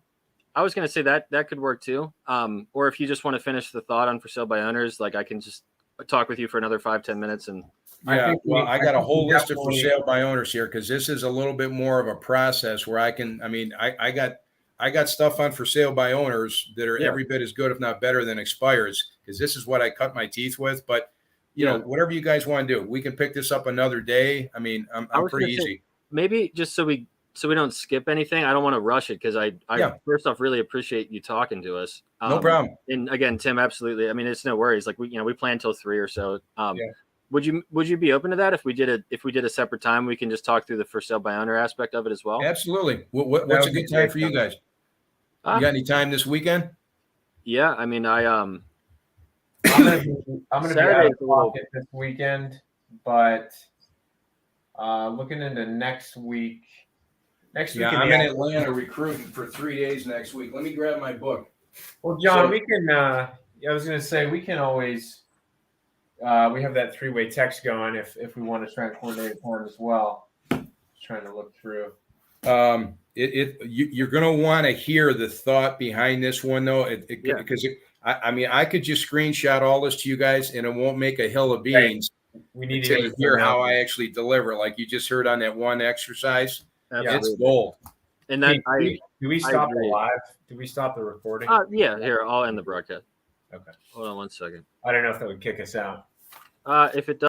I was going to say that could work too. Or if you just want to finish the thought on for sale by owners, like I can just talk with you for another 5-10 minutes. And I got a whole list of for sale by owners here because this is a little bit more of a process where I can. I mean, I got stuff on for sale by owners that are every bit as good, if not better, than expires. Because this is what I cut my teeth with. But you know, whatever you guys want to do, we can pick this up another day. I mean, I'm pretty easy. Maybe just so we don't skip anything. I don't want to rush it because I first off really appreciate you talking to us. No problem. And again, Tim, absolutely. I mean, it's no worries. Like we plan till 3 or so. Would you be open to that if we did a separate time? We can just talk through the for sale by owner aspect of it as well. Absolutely. What's a good time for you guys? You got any time this weekend? Yeah, I mean, I'm gonna be out of pocket this weekend, but looking into next week. I'm in Atlanta recruiting for 3 days next week. Let me grab my book. Well, John, we can. I was going to say we can always. We have that 3-way text going if we want to try and coordinate a time as well. Just trying to look through. You're going to want to hear the thought behind this one though, because I mean I could just screenshot all this to you guys and it won't make a hill of beans. Right. We need to hear how I actually deliver, like you just heard on that one exercise. It's gold. And then do we stop the live? Do we stop the recording? Yeah, here, I'll end the broadcast. Okay. Hold on one second. I don't know if that would kick us out. If it does.